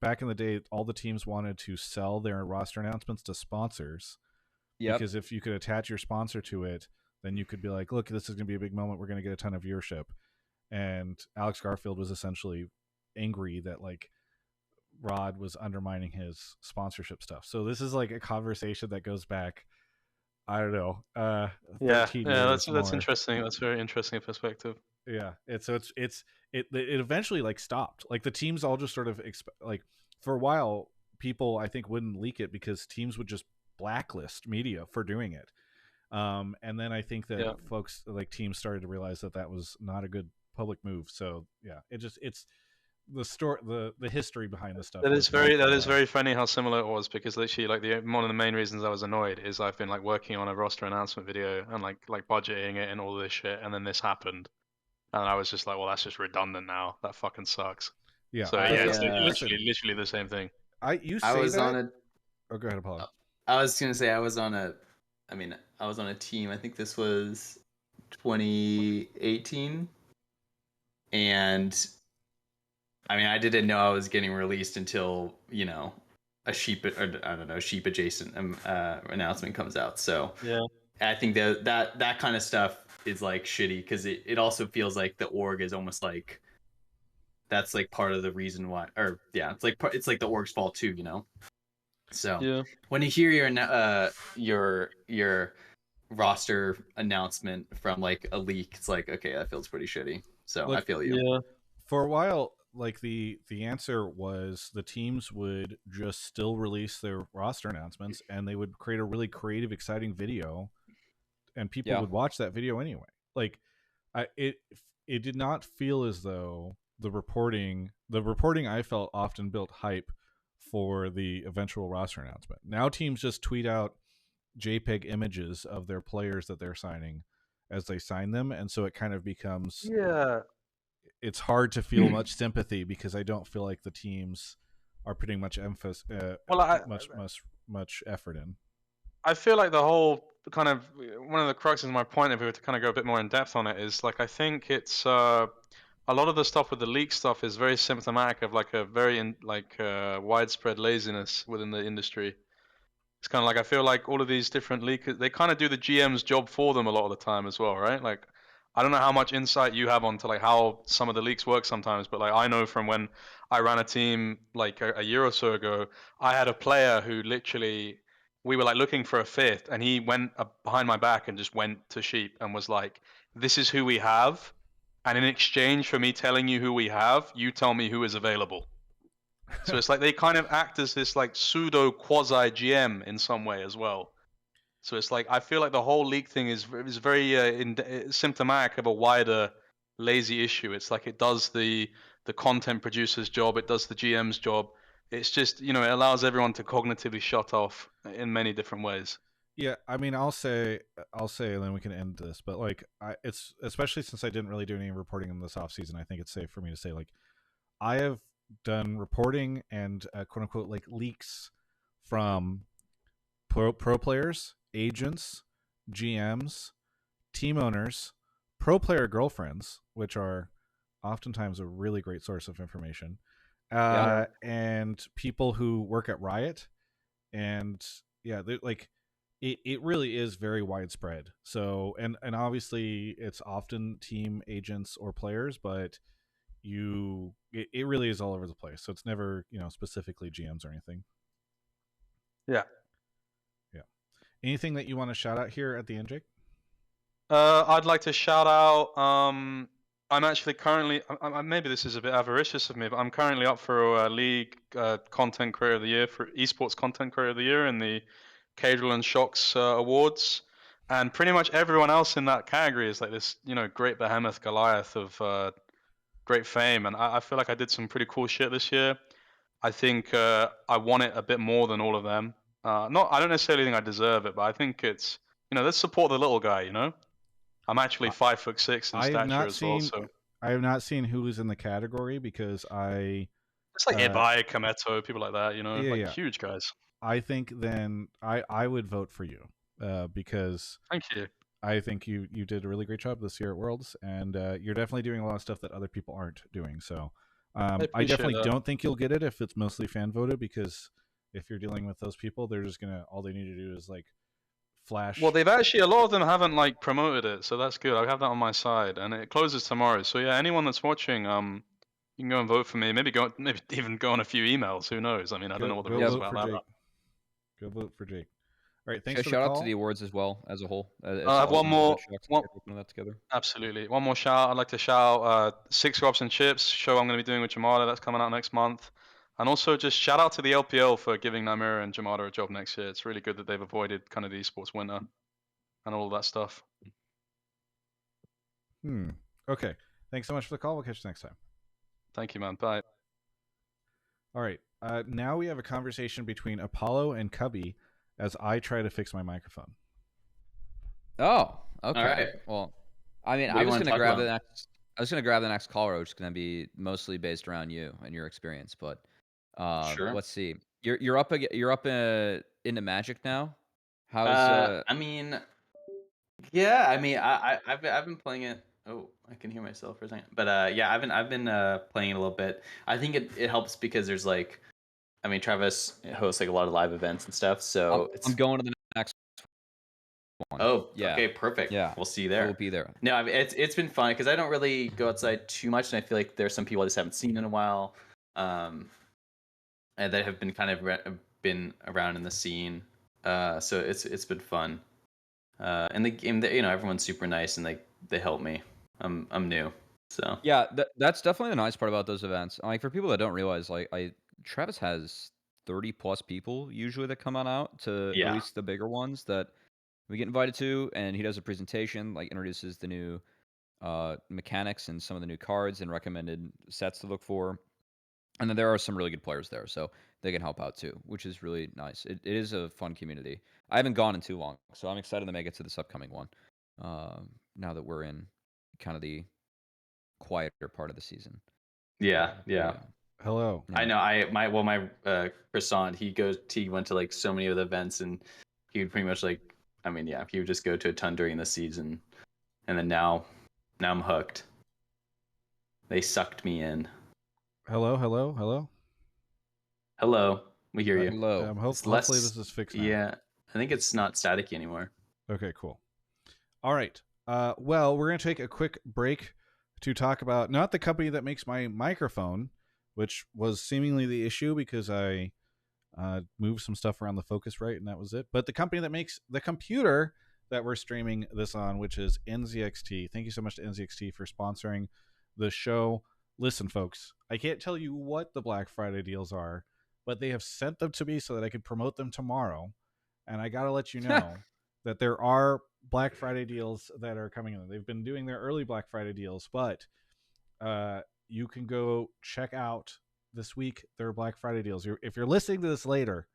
back in the day, all the teams wanted to sell their roster announcements to sponsors. Yep. Because if you could attach your sponsor to it, then you could be like, look, this is going to be a big moment. We're going to get a ton of viewership. And Alex Garfield was essentially angry that like Rod was undermining his sponsorship stuff. So this is like a conversation that goes back, I don't know, 13 years that's interesting. That's very interesting perspective. Yeah, it eventually like stopped. Like the teams all just sort of like for a while, people I think wouldn't leak it because teams would just blacklist media for doing it. And then I think that folks like teams started to realize that that was not a good public move. So yeah, it's the story, the history behind the stuff. That is very funny how similar it was, because literally like one of the main reasons I was annoyed is I've been like working on a roster announcement video and like budgeting it and all this shit, and then this happened, and I was just like, well, that's just redundant now. That fucking sucks. Yeah. So it's literally the same thing. Oh, go ahead, Apollo. I was gonna say I was on a team. I think this was 2018, and I mean, I didn't know I was getting released until a sheep adjacent announcement comes out. So yeah, I think that kind of stuff is like shitty, because it also feels like the org is almost like that's like part of the reason why, or yeah, it's like the org's fault too, So when you hear your roster announcement from like a leak, it's like, okay, that feels pretty shitty. So look, I feel you. Yeah. For a while, like the answer was the teams would just still release their roster announcements, and they would create a really creative, exciting video people would watch that video anyway. Like, it did not feel as though the reporting I felt often built hype for the eventual roster announcement. Now teams just tweet out JPEG images of their players that they're signing as they sign them, and so it kind of becomes it's hard to feel much sympathy because I don't feel like the teams are putting much emphasis much effort in. I feel like the whole kind of one of the cruxes of my point, if we were to kind of go a bit more in depth on it, is like I think it's a lot of the stuff with the leak stuff is very symptomatic of like a very widespread laziness within the industry. It's kind of like I feel like all of these different leakers, they kind of do the GM's job for them a lot of the time as well, right? Like I don't know how much insight you have onto like how some of the leaks work sometimes, but like I know from when I ran a team like a year or so ago, I had a player who literally we were like looking for a fifth, and he went behind my back and just went to Sheep and was like, "This is who we have, and in exchange for me telling you who we have, you tell me who is available." So it's like they kind of act as this like pseudo quasi GM in some way as well. So it's like I feel like the whole league thing is very symptomatic of a wider lazy issue. It's like it does the content producer's job, it does the GM's job. It's just it allows everyone to cognitively shut off in many different ways. Yeah, I mean, I'll say, and then we can end this. But like, it's especially since I didn't really do any reporting in this off season. I think it's safe for me to say, like, I have done reporting and quote unquote like leaks from pro players, agents, GMs, team owners, pro player girlfriends, which are oftentimes a really great source of information, and people who work at Riot, and like it really is very widespread. So and obviously it's often team agents or players, but it really is all over the place. So it's never specifically GMs or anything. Yeah. Anything that you want to shout out here at the end, Jake? I'd like to shout out. I'm actually currently. Maybe this is a bit avaricious of me, but I'm currently up for a league content creator of the year for eSports content creator of the year in the Caedrel and Shocks awards, and pretty much everyone else in that category is like this, great behemoth Goliath of great fame, and I feel like I did some pretty cool shit this year. I think I won it a bit more than all of them. I don't necessarily think I deserve it, but I think it's let's support the little guy. I'm actually 5'6" in stature as well, so I have not seen who is in the category because it's like Ibai, Kameto, people like that, huge guys. I think then I would vote for you because thank you. I think you did a really great job this year at Worlds, and you're definitely doing a lot of stuff that other people aren't doing. So I definitely don't think you'll get it if it's mostly fan voted, because if you're dealing with those people, they're just all they need to do is like flash. Well, they've actually, a lot of them haven't like promoted it, so that's good. I have that on my side, and it closes tomorrow. So yeah, anyone that's watching, you can go and vote for me. Maybe even go on a few emails. Who knows? I mean, I don't know what the rules about that are. Go vote for Jake. All right, thanks for shout the out call. to the awards as well as a whole. I have one more. That together. Absolutely, one more shout. I'd like to shout Six Robs and Chips show I'm going to be doing with Jamada. That's coming out next month. And also just shout out to the LPL for giving Nymaera and Jamada a job next year. It's really good that they've avoided kind of the esports winter and all of that stuff. Okay. Thanks so much for the call. We'll catch you next time. Thank you, man. Bye. All right. Now we have a conversation between Apollo and Cubby as I try to fix my microphone. Oh, okay. All right. Well, I mean, I was going to grab the next caller, which is going to be mostly based around you and your experience. But sure. Let's see. You're up into Magic now. How's I mean, yeah. I mean, I've been playing it. Oh, I can hear myself for a second. But yeah, I've been playing it a little bit. I think it helps because there's like, I mean, Travis hosts like a lot of live events and stuff. So I'm going to the next one. Oh, yeah. Okay, perfect. Yeah, we'll see you there. We'll be there. No, I mean, it's been fun because I don't really go outside too much, and I feel like there's some people I just haven't seen in a while, and that have been kind of been around in the scene. So it's been fun. And the game, everyone's super nice and they help me. I'm new, so yeah, that's definitely the nice part about those events. Like for people that don't realize, like Travis has 30+ people usually that come on out to at least the bigger ones that we get invited to, and he does a presentation, like introduces the new mechanics and some of the new cards and recommended sets to look for. And then there are some really good players there, so they can help out too, which is really nice. It is a fun community. I haven't gone in too long, so I'm excited to make it to this upcoming one. Now that we're in kind of the quieter part of the season. Yeah. Hello. I know. My croissant. He went to like so many of the events, and he would pretty much like. I mean, yeah, he would just go to a ton during the season, and then now I'm hooked. They sucked me in. Hello. Hello, we hear you. Hello. Hopefully this is fixed now. Yeah, I think it's not staticky anymore. Okay, cool. All right. Well, we're going to take a quick break to talk about not the company that makes my microphone, which was seemingly the issue because I moved some stuff around the Focusrite and that was it, but the company that makes the computer that we're streaming this on, which is NZXT. Thank you so much to NZXT for sponsoring the show. Listen, folks, I can't tell you what the Black Friday deals are, but they have sent them to me so that I could promote them tomorrow. And I got to let you know that there are Black Friday deals that are coming in. They've been doing their early Black Friday deals, but you can go check out this week their Black Friday deals. If you're listening to this later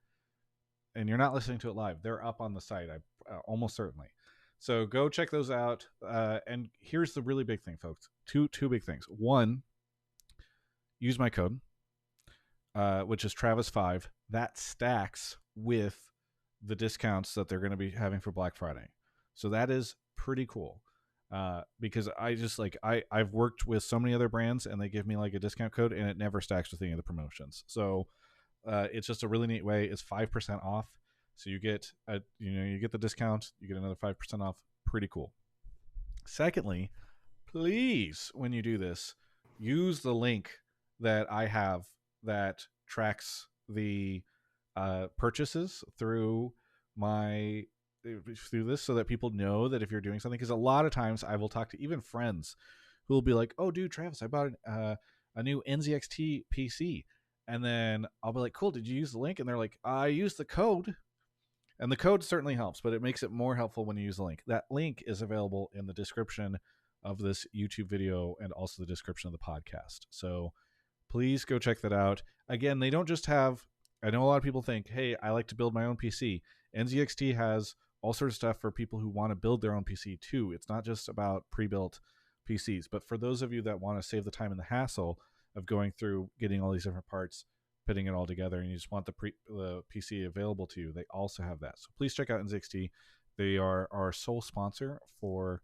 and you're not listening to it live, they're up on the site, almost certainly. So go check those out. And here's the really big thing, folks. Two big things. One, use my code, which is Travis5. That stacks with the discounts that they're going to be having for Black Friday. So that is pretty cool. Because I just I've worked with so many other brands and they give me like a discount code and it never stacks with any of the promotions. So it's just a really neat way. It's 5% off. So you get you get the discount, you get another 5% off. Pretty cool. Secondly, please, when you do this, use the link that I have that tracks the purchases through this so that people know that if you're doing something, because a lot of times I will talk to even friends who will be like, oh dude, Travis, I bought a new NZXT PC, and then I'll be like, cool, did you use the link? And they're like, I used the code, and the code certainly helps, but it makes it more helpful when you use the link. That link is available in the description of this YouTube video and also the description of the podcast, so please go check that out. Again, they don't just have, I know a lot of people think, hey, I like to build my own PC. NZXT has all sorts of stuff for people who want to build their own PC too. It's not just about pre-built PCs, but for those of you that want to save the time and the hassle of going through getting all these different parts, putting it all together, and you just want the PC available to you, they also have that. So please check out NZXT. They are our sole sponsor for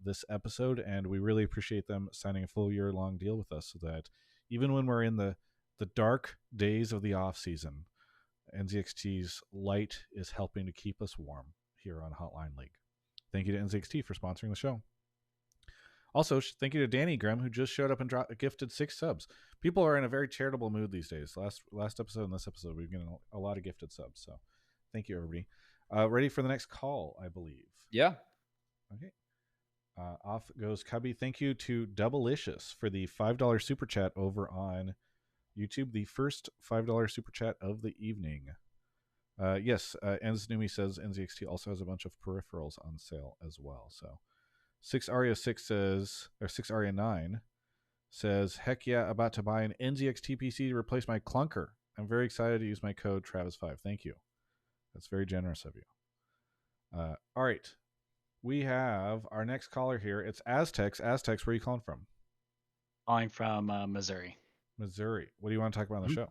this episode, and we really appreciate them signing a full year-long deal with us so that even when we're in the dark days of the off season, NZXT's light is helping to keep us warm here on Hotline League. Thank you to NZXT for sponsoring the show. Also, thank you to Danny Grimm, who just showed up and gifted 6 subs. People are in a very charitable mood these days. Last episode and this episode, we've gotten a lot of gifted subs. So thank you, everybody. Ready for the next call, I believe. Yeah. Okay. Off goes Cubby. Thank you to Doubleicious for the $5 super chat over on YouTube, the first $5 super chat of the evening. Yes, Ensnumi says NZXT also has a bunch of peripherals on sale as well. So 6Aria6 says, or 6Aria9 says, heck yeah, about to buy an NZXT PC to replace my clunker. I'm very excited to use my code Travis5. Thank you. That's very generous of you. All right. We have our next caller here. It's aztecz. aztecz, where are you calling from? Calling from Missouri. Missouri. What do you want to talk about on the show?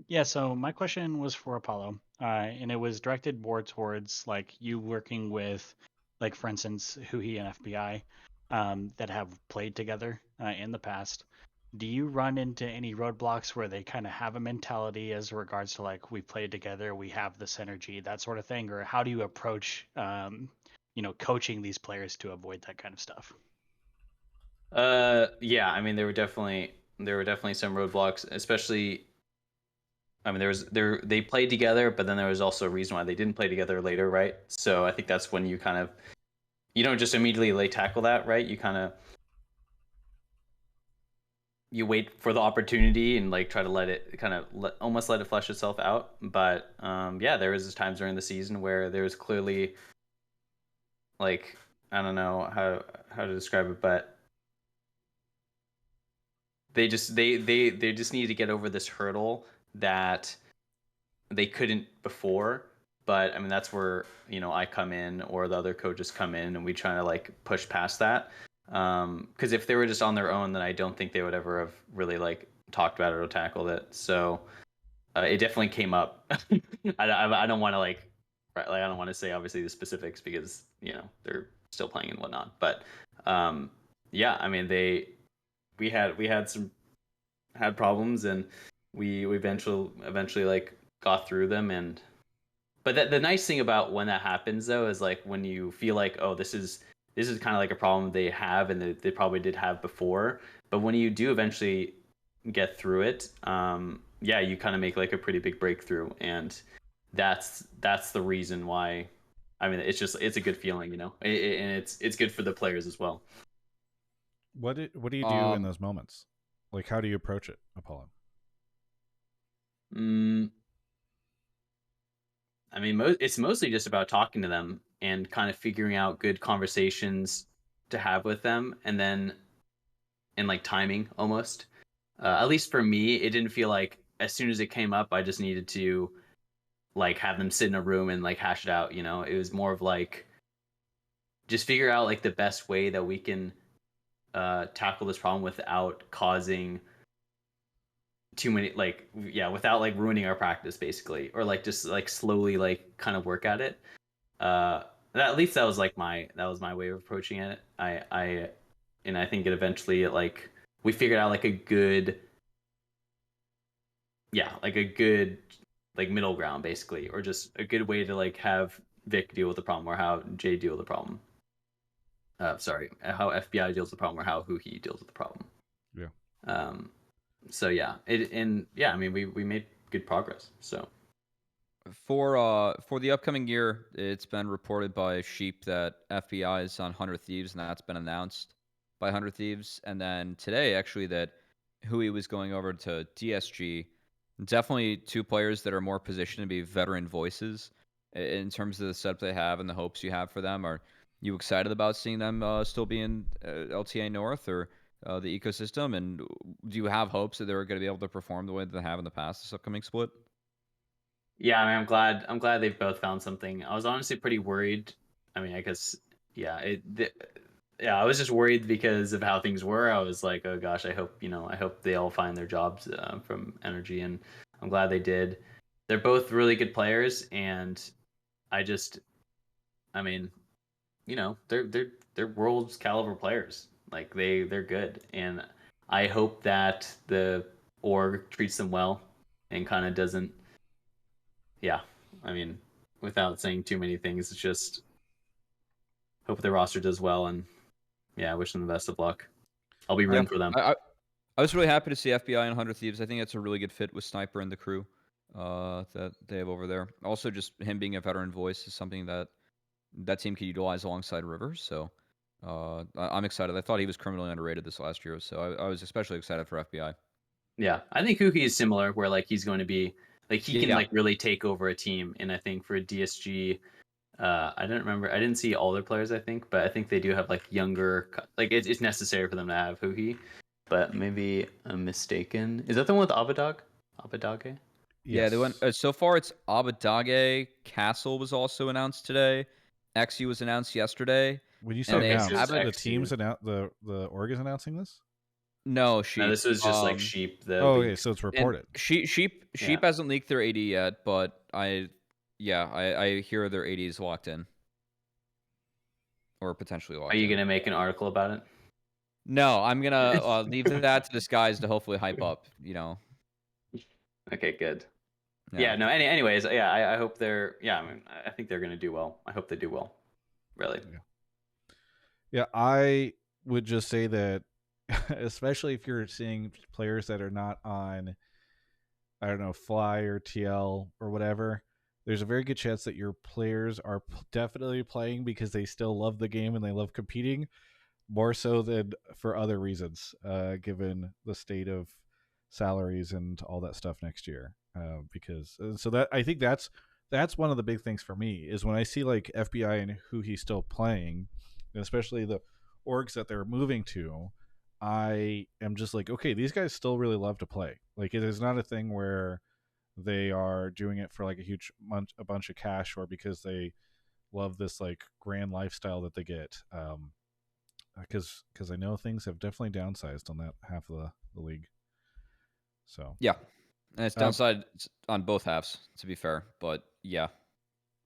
Yeah, so my question was for Apollo, and it was directed more towards like you working with, like for instance, Huhi and FBI that have played together in the past. Do you run into any roadblocks where they kind of have a mentality as regards to like we played together, we have this energy, that sort of thing, or how do you approach coaching these players to avoid that kind of stuff? Yeah, I mean there were definitely some roadblocks, especially I mean they played together, but then there was also a reason why they didn't play together later, right? So I think that's when you kind of, you don't just immediately tackle that, right? You kind of, you wait for the opportunity and like try to let it almost let it flesh itself out. But yeah, there was times during the season where there was clearly like, I don't know how to describe it, but they just need to get over this hurdle that they couldn't before. But I mean, that's where, I come in, or the other coaches come in, and we try to like push past that. Because if they were just on their own, then I don't think they would ever have really like talked about it or tackled it. So it definitely came up. I don't want to I don't want to say obviously the specifics, because they're still playing and whatnot. But yeah, I mean, we had problems, and we eventually like got through them. And but the nice thing about when that happens, though, is like when you feel like, oh, this is kind of like a problem they have, and they probably did have before. But when you do eventually get through it, yeah, you kind of make like a pretty big breakthrough. And that's the reason why. I mean, it's a good feeling, and it's good for the players as well. What do you do in those moments? Like, how do you approach it, Apollo? I mean, it's mostly just about talking to them and kind of figuring out good conversations to have with them, and then and like timing almost. At least for me, it didn't feel like as soon as it came up, I just needed to like have them sit in a room and like hash it out. It was more of like just figure out like the best way that we can tackle this problem without causing too many, like, yeah, without like ruining our practice basically, or like just like slowly like kind of work at it. At least that was my way of approaching it. And I think it eventually like we figured out like a good like middle ground basically, or just a good way to like have Vic deal with the problem, or how Jay deal with the problem. Sorry, how FBI deals with the problem, or how Huhi deals with the problem. Yeah. So yeah, I mean, we made good progress. So for the upcoming year, it's been reported by Sheep that FBI is on 100 Thieves, and that's been announced by 100 Thieves. And then today, actually, that Hui was going over to DSG. Definitely two players that are more positioned to be veteran voices in terms of the setup they have and the hopes you have for them. Are you excited about seeing them still be in LTA North, or the ecosystem? And do you have hopes that they're going to be able to perform the way that they have in the past this upcoming split? yeah, I mean, I'm glad they've both found something. I was honestly pretty worried. I mean, I guess, yeah, yeah, I was just worried because of how things were. I was like, oh gosh, I hope they all find their jobs from Energy, and I'm glad they did. They're both really good players, and I mean, they're world's caliber players. Like they're good, and I hope that the org treats them well and kind of doesn't. Yeah, I mean, without saying too many things, it's just hope the roster does well, and yeah, I wish them the best of luck. I'll be rooting for them. I was really happy to see FBI and 100 Thieves. I think that's a really good fit with Sniper and the crew that they have over there. Also, just him being a veteran voice is something that team could utilize alongside Rivers. So I'm excited. I thought he was criminally underrated this last year, so I was especially excited for FBI. Yeah, I think Huki is similar, where like he's going to be like he can like really take over a team, and I think for DSG, I didn't see all their players, I think, but I think they do have like younger, like it's necessary for them to have Huki, but maybe I'm mistaken. Is that the one with Abadog? Abadage? Yeah, they went. So far, it's Abadage. Castle was also announced today. XU was announced yesterday. When you say announced, the teams the org is announcing this? No, Sheep. No, this was just like Sheep. Okay, so it's reported. And Sheep hasn't leaked their AD yet, but I hear their AD is locked in, or potentially locked in. Are you gonna make an article about it? No, I'm gonna leave that to this guys to hopefully hype up. Okay, good. Yeah. No. Anyways, yeah. I hope they're. Yeah. I mean, I think they're gonna do well. I hope they do well. Really. Yeah. I would just say that, especially if you're seeing players that are not on, I don't know, Fly or TL or whatever, there's a very good chance that your players are definitely playing because they still love the game and they love competing, more so than for other reasons, given the state of salaries and all that stuff next year. Because so that I think that's that's one of the big things for me is when I see like FBI and who he's still playing, and especially the orgs that they're moving to, I am just like, okay, these guys still really love to play. Like it is not a thing where they are doing it for like a bunch of cash or because they love this like grand lifestyle that they get. Because I know things have definitely downsized on that half of the league. So Yeah, and it's downside on both halves, to be fair. But yeah,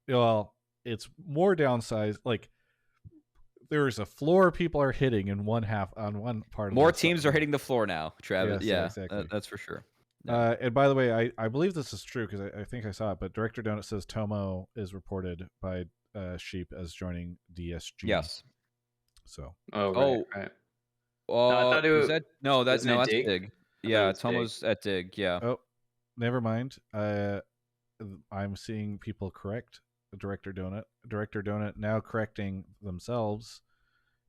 well, it's more downsized. Like there's a floor people are hitting in one half on one part. More of teams are hitting the floor now, Travis. Yes, yeah, exactly. That's for sure. Yeah. And by the way, I believe this is true because I think I saw it. But Director Donut says Tomo is reported by Sheep as joining DSG. Yes. So. Right. No, I thought it was that's Dig? Dig. Yeah, Tomo's at Dig. Yeah. Oh, never mind. I'm seeing people correct Director Donut now correcting themselves.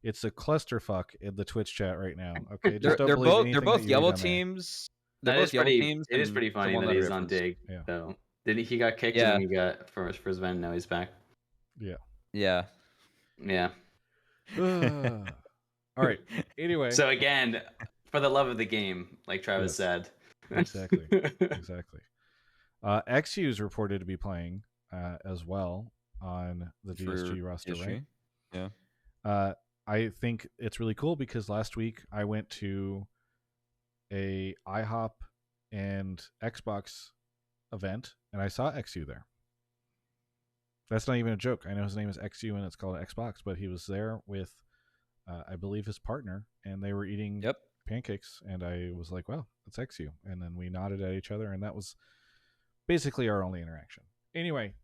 It's a clusterfuck in the Twitch chat right now. Okay, just don't believe anything they're both that you yellow read on there. teams. That is pretty. It is and pretty funny someone that let he's a on reference. Dig. Yeah. So he got kicked Yeah. and then he got for his event. Now he's back. Yeah. Yeah. Yeah. All right. Anyway. So again, for the love of the game, like Travis said. Exactly. XU is reported to be playing as well on the DSG roster, DSG? right? Yeah. I think it's really cool because last week I went to a IHOP and Xbox event and I saw XU there. That's not even a joke. I know his name is XU and it's called Xbox, but he was there with, I believe, his partner, and they were eating pancakes, and I was like, wow, that's XU. And then we nodded at each other, and that was basically our only interaction. Anyway,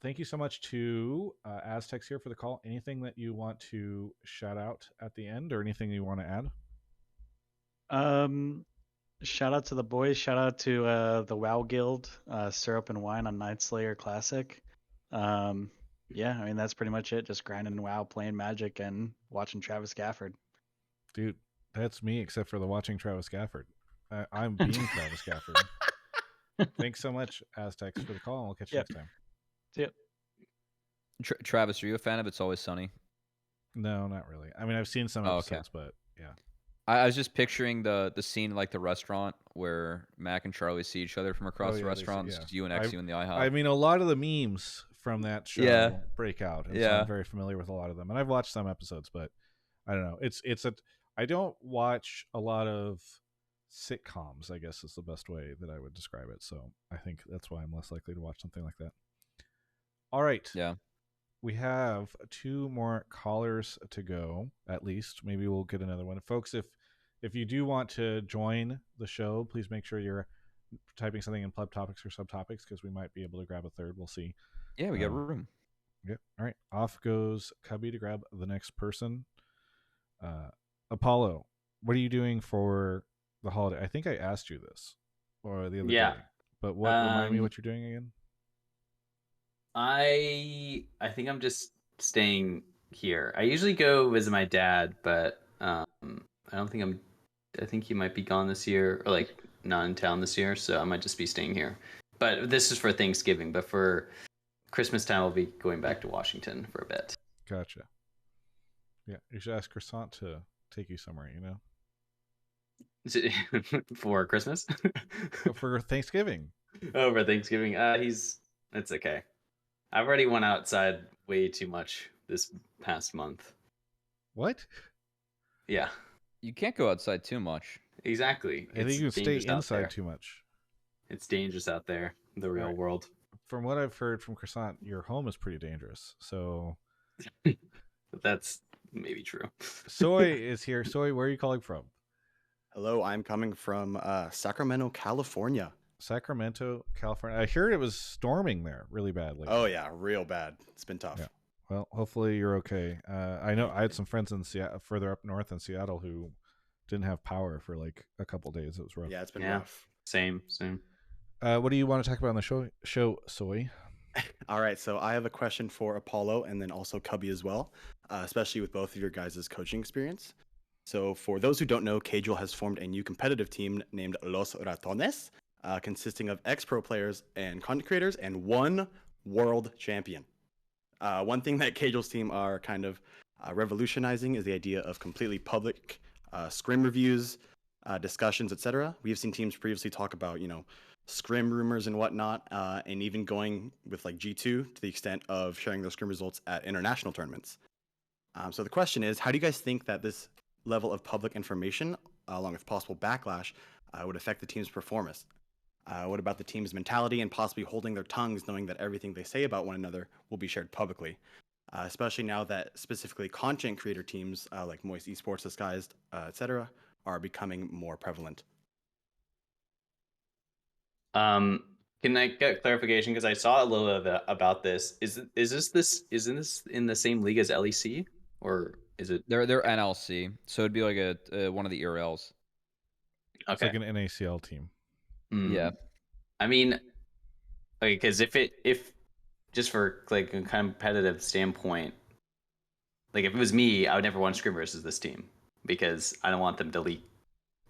thank you so much to Aztecz here for the call. Anything that you want to shout out at the end or anything you want to add? Shout out to the boys. Shout out to the WoW Guild, Syrup and Wine on Night Slayer Classic. Yeah, I mean, that's pretty much it. Just grinding WoW, playing Magic, and watching Travis Gafford. Dude, that's me except for the watching Travis Gafford. I'm being Travis Gafford. Thanks so much, Aztecz, for the call, and we'll catch you next time. See ya. Travis, are you a fan of It's Always Sunny? No, not really. I mean, I've seen some episodes, but yeah. I was just picturing the scene like the restaurant where Mac and Charlie see each other from across the restaurant. It's you and XU in the IHOP. I mean, a lot of the memes from that show break out, and so I'm very familiar with a lot of them. And I've watched some episodes, but I don't know. I don't watch a lot of sitcoms, I guess is the best way that I would describe it. So I think that's why I'm less likely to watch something like that. All right. Yeah. We have 2 more callers to go, at least. Maybe we'll get another one. Folks, if you do want to join the show, please make sure you're typing something in pleb topics or subtopics because we might be able to grab a third. We'll see. Yeah, we got room. Yep. All right. Off goes Cubby to grab the next person. Apollo, what are you doing for the holiday? I think I asked you this or the other day. But remind me what you're doing again? I think I'm just staying here. I usually go visit my dad, but I think he might be gone this year, or like not in town this year, so I might just be staying here. But this is for Thanksgiving, but for Christmas time I'll be going back to Washington for a bit. Gotcha. Yeah, you should ask Croissant to take you somewhere, you know? For Christmas? For Thanksgiving. Oh, for Thanksgiving. It's okay. I've already went outside way too much this past month. What? Yeah. You can't go outside too much. Exactly. I think you stay inside too much. It's dangerous out there, the real world. From what I've heard from Croissant, your home is pretty dangerous. So that's maybe true. Soy is here. Soy, where are you calling from? Hello, I'm coming from Sacramento, California. Sacramento, California. I heard it was storming there really badly. Oh yeah, real bad. It's been tough. Yeah. Well, hopefully you're okay. I know I had some friends in Seattle, further up north in Seattle, who didn't have power for like a couple days. It was rough. Yeah, it's been rough. Same. What do you want to talk about on the show, Soy? All right, so I have a question for Apollo and then also Cubby as well, especially with both of your guys' coaching experience. So for those who don't know, Caedrel has formed a new competitive team named Los Ratones. consisting of ex-pro players and content creators and one world champion. One thing that Caedrel's team are kind of revolutionizing is the idea of completely public scrim reviews, discussions, etc. We have seen teams previously talk about, scrim rumors and whatnot, and even going with like G2 to the extent of sharing those scrim results at international tournaments. So the question is, how do you guys think that this level of public information, along with possible backlash, would affect the team's performance? What about the team's mentality and possibly holding their tongues, knowing that everything they say about one another will be shared publicly? Especially now that specifically content creator teams like Moist eSports, Disguised, etc., are becoming more prevalent. Can I get clarification? Because I saw a little bit about this. Isn't this in the same league as LEC, or is it? They're NLC, so it'd be like a one of the ERLs. Okay. It's like an NACL team. Yeah. I mean, okay, because if just for like a competitive standpoint, like if it was me, I would never want to scrim versus this team because I don't want them to leak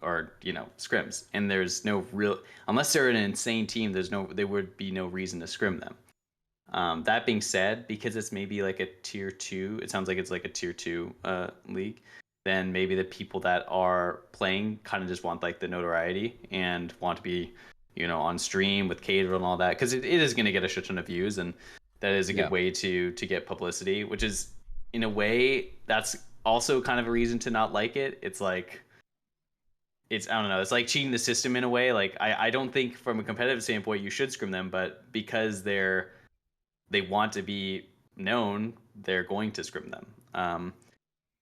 or scrims, and there's no real, unless they're an insane team, there would be no reason to scrim them. That being said, because it's maybe like a tier 2, it sounds like it's like a tier 2 league, then maybe the people that are playing kind of just want like the notoriety and want to be on stream with Caedrel and all that, because it is going to get a shit ton of views, and that is a good way to get publicity, which is, in a way, that's also kind of a reason to not like it. It's like, I don't know, it's like cheating the system in a way. Like I don't think from a competitive standpoint you should scrim them, but because they want to be known, they're going to scrim them.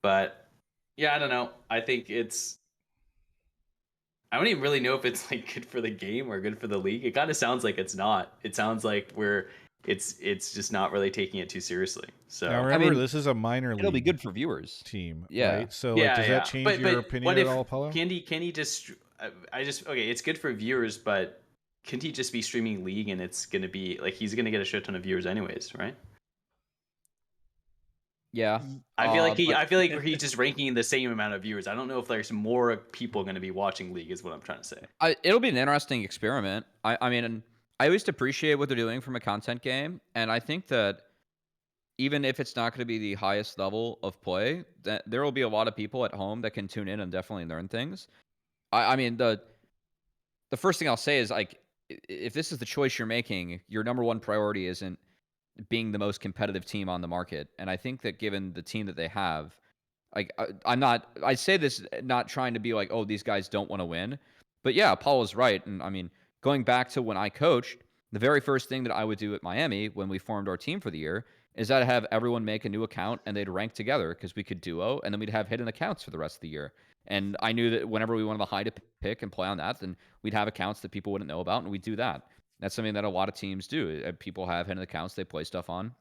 But yeah, I don't know. I think I don't even really know if it's like good for the game or good for the league. It kind of sounds like it's not. It sounds like it's just not really taking it too seriously. So now remember, this is a minor league. It'll be good for viewers team, Yeah. right? So does that change your opinion at all, Apollo? Can he just? Okay, it's good for viewers, but can he just be streaming League and it's gonna be like he's gonna get a shit ton of viewers anyways, right? Yeah. I feel like he's just ranking the same amount of viewers. I don't know if there's more people going to be watching League, is what I'm trying to say. It'll be an interesting experiment. I mean, I always appreciate what they're doing from a content game, and I think that even if it's not going to be the highest level of play, that there will be a lot of people at home that can tune in and definitely learn things. I mean, the first thing I'll say is, like, if this is the choice you're making, your number one priority isn't being the most competitive team on the market. And I think that given the team that they have, like, I say this not trying to be like, oh, these guys don't want to win, but yeah, Apollo's right. And I mean, going back to when I coached, the very first thing that I would do at Miami when we formed our team for the year is I'd have everyone make a new account and they'd rank together because we could duo, and then we'd have hidden accounts for the rest of the year. And I knew that whenever we wanted the high to pick and play on that, then we'd have accounts that people wouldn't know about, and we'd do that. That's something that a lot of teams do. People have hidden accounts they play stuff on.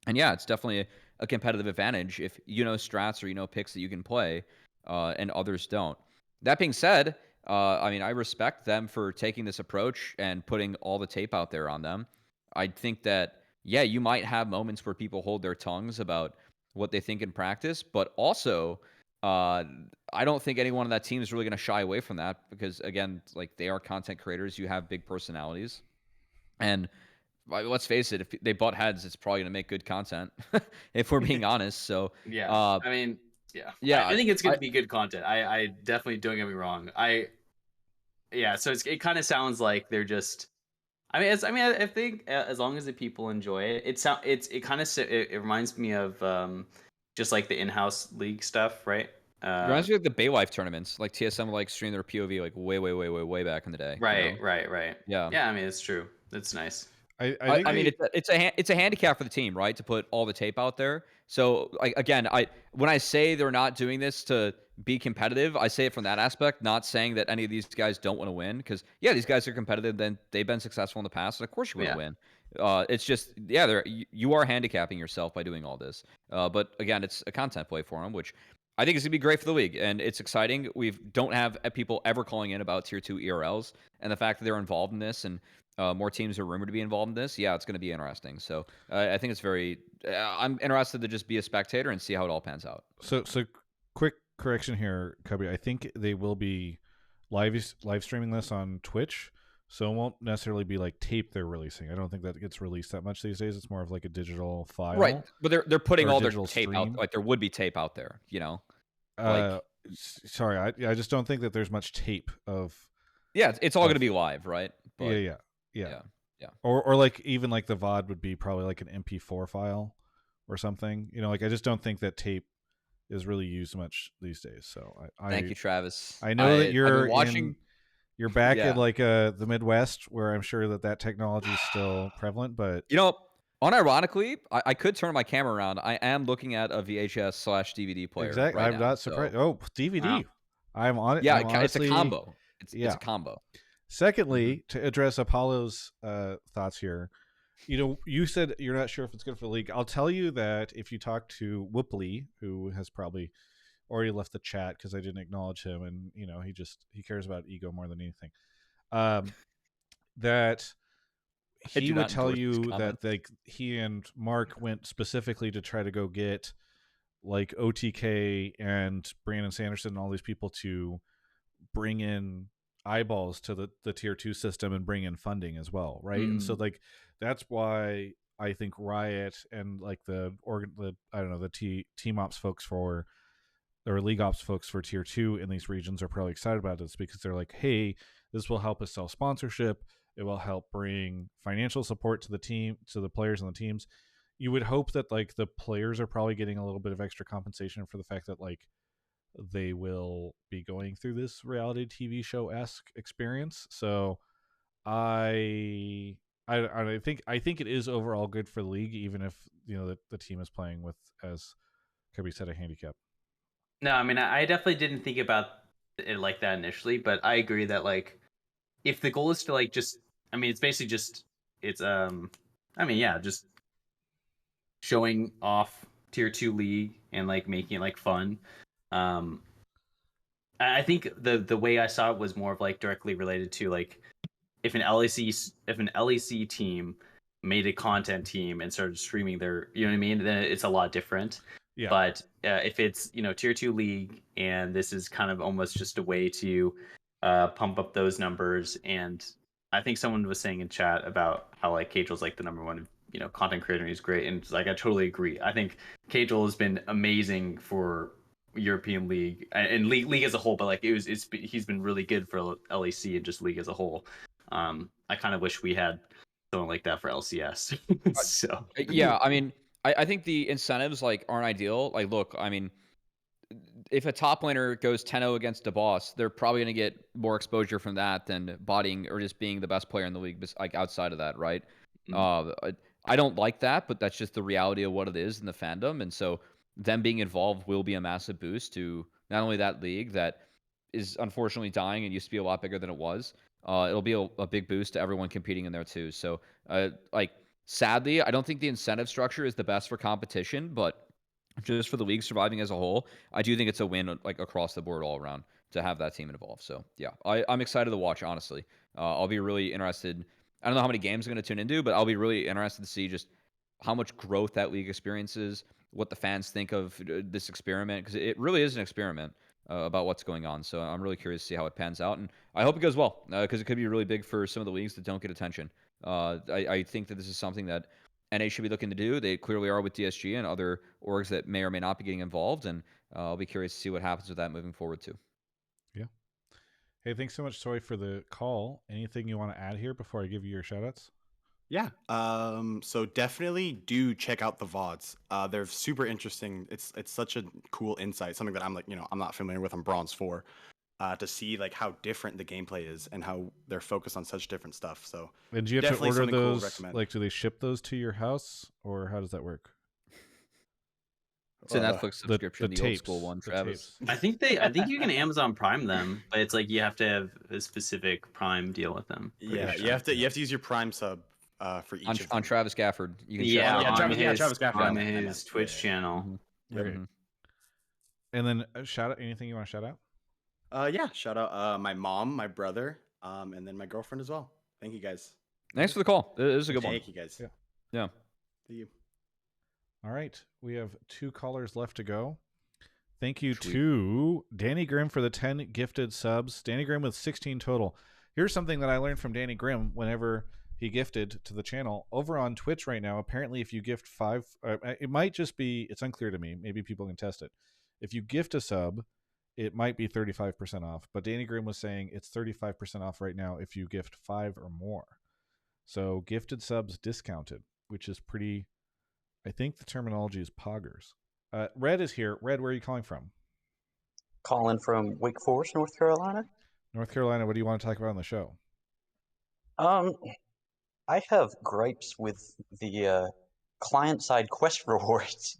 And yeah, it's definitely a competitive advantage if you know strats or you know picks that you can play and others don't. That being said, I mean, I respect them for taking this approach and putting all the tape out there on them. I think that, yeah, you might have moments where people hold their tongues about what they think in practice, but also I don't think anyone on that team is really going to shy away from that because, again, like, they are content creators. You have big personalities. And let's face it, if they butt heads, it's probably going to make good content, if we're being honest. So yeah, I mean, yeah, I think it's going to be good content. I definitely, don't get me wrong. So it kind of sounds like they're just. I think as long as the people enjoy it, it reminds me of just like the in-house league stuff, right? It reminds me of the Baylife tournaments, like TSM would like stream their POV like way back in the day. Right, you know? right. Yeah. Yeah, I mean, it's true. That's nice. I mean, it's a handicap for the team, right, to put all the tape out there. So, again, when I say they're not doing this to be competitive, I say it from that aspect, not saying that any of these guys don't want to win. Because, yeah, these guys are competitive. Then they've been successful in the past, and of course you want to win. It's just, yeah, you are handicapping yourself by doing all this. But again, it's a content play for them, which I think is going to be great for the league, and it's exciting. We don't have people ever calling in about tier 2 ERLs, and the fact that they're involved in this and more teams are rumored to be involved in this. Yeah, it's going to be interesting. So I think it's very. I'm interested to just be a spectator and see how it all pans out. So quick correction here, Cubby. I think they will be live streaming this on Twitch. So it won't necessarily be like tape they're releasing. I don't think that gets released that much these days. It's more of like a digital file. Right, but they're putting or all their digital tape stream. out. Like there would be tape out there, you know. Sorry, I just don't think that there's much tape of. Yeah, it's all going to be live, right? But, yeah. Yeah. Or like even like the VOD would be probably like an MP4 file or something. You know, like I just don't think that tape is really used much these days. So Thank you, Travis. I know that you're watching. You're back Yeah. in like the Midwest, where I'm sure that technology is still prevalent. But You know, unironically, I could turn my camera around. I am looking at a VHS/DVD player. exactly, right I'm now, not surprised. so- Oh, DVD. Wow. I'm on it. Yeah, I'm honestly, it's a combo. It's yeah. a combo. Secondly, to address Apollo's thoughts here, you said you're not sure if it's good for the league. I'll tell you that if you talk to Whoopley, who has probably already left the chat because I didn't acknowledge him, and he cares about ego more than anything. That he would tell you that like he and Mark went specifically to try to go get like OTK and Brandon Sanderson and all these people to bring in eyeballs to the tier 2 system and bring in funding as well, right? And so like that's why I think Riot and like the team ops folks for or league ops folks for tier 2 in these regions are probably excited about this, because they're like, hey, this will help us sell sponsorship, it will help bring financial support to the team, to the players and the teams. You would hope that like the players are probably getting a little bit of extra compensation for the fact that like they will be going through this reality TV show-esque experience. So I think it is overall good for the league, even if the team is playing with, as Cubby said, a handicap. No, I mean, I definitely didn't think about it like that initially, but I agree that like if the goal is to like just, I mean, it's basically just just showing off tier 2 league and like making it like fun. I think the way I saw it was more of like directly related to like if an LEC team made a content team and started streaming their, you know what I mean, then it's a lot different. Yeah. But if it's tier 2 league and this is kind of almost just a way to pump up those numbers, and I think someone was saying in chat about how like Caedrel's like the number one content creator, and he's great, and like I totally agree. I think Caedrel has been amazing for European League and league as a whole, but like he's been really good for LEC and just league as a whole. I kind of wish we had something like that for LCS. So yeah, I mean, I think the incentives like aren't ideal. Like, look, I mean, if a top laner goes 10-0 against a boss, they're probably going to get more exposure from that than bodying or just being the best player in the league, like outside of that, right? I don't like that, but that's just the reality of what it is in the fandom. And so them being involved will be a massive boost to not only that league that is unfortunately dying and used to be a lot bigger than it was. It'll be a big boost to everyone competing in there too. So, sadly, I don't think the incentive structure is the best for competition, but just for the league surviving as a whole, I do think it's a win like across the board all around to have that team involved. So yeah, I'm excited to watch, honestly. I'll be really interested. I don't know how many games I'm going to tune into, but I'll be really interested to see just how much growth that league experiences, what the fans think of this experiment, because it really is an experiment about what's going on. So I'm really curious to see how it pans out, and I hope it goes well, because it could be really big for some of the leagues that don't get attention. I think that this is something that NA should be looking to do. They clearly are with DSG and other orgs that may or may not be getting involved, and I'll be curious to see what happens with that moving forward too. Yeah. Hey, thanks so much, Soy, for the call. Anything you want to add here before I give you your shoutouts? Yeah. So definitely do check out the VODs. They're super interesting. It's such a cool insight, something that I'm like, I'm not familiar with. I'm bronze 4. To see like how different the gameplay is and how they're focused on such different stuff. So and do you have to order those? Cool, like, do they ship those to your house, or how does that work? It's a Netflix subscription, the old school one, Travis. I think you can Amazon Prime them, but it's like you have to have a specific Prime deal with them. Yeah, you have to use your Prime sub for each of them. On Travis Gafford. You can Travis Gafford on his Twitch channel. Okay. And then shout out anything you want to shout out? Shout out my mom, my brother, and then my girlfriend as well. Thank you guys. Thanks for the call. It was a good one. Thank you guys. Yeah. Thank you. All right, we have 2 callers left to go. Thank you to Danny Grimm for the 10 gifted subs. Danny Grimm with 16 total. Here's something that I learned from Danny Grimm whenever he gifted to the channel over on Twitch right now. Apparently, if you gift 5, it might just be, it's unclear to me. Maybe people can test it. If you gift a sub, it might be 35% off. But Danny Grimm was saying it's 35% off right now if you gift 5 or more. So gifted subs discounted, which is pretty, I think the terminology is poggers. Red is here. Red, where are you calling from? Calling from Wake Forest, North Carolina. North Carolina, what do you want to talk about on the show? I have gripes with the client-side quest rewards.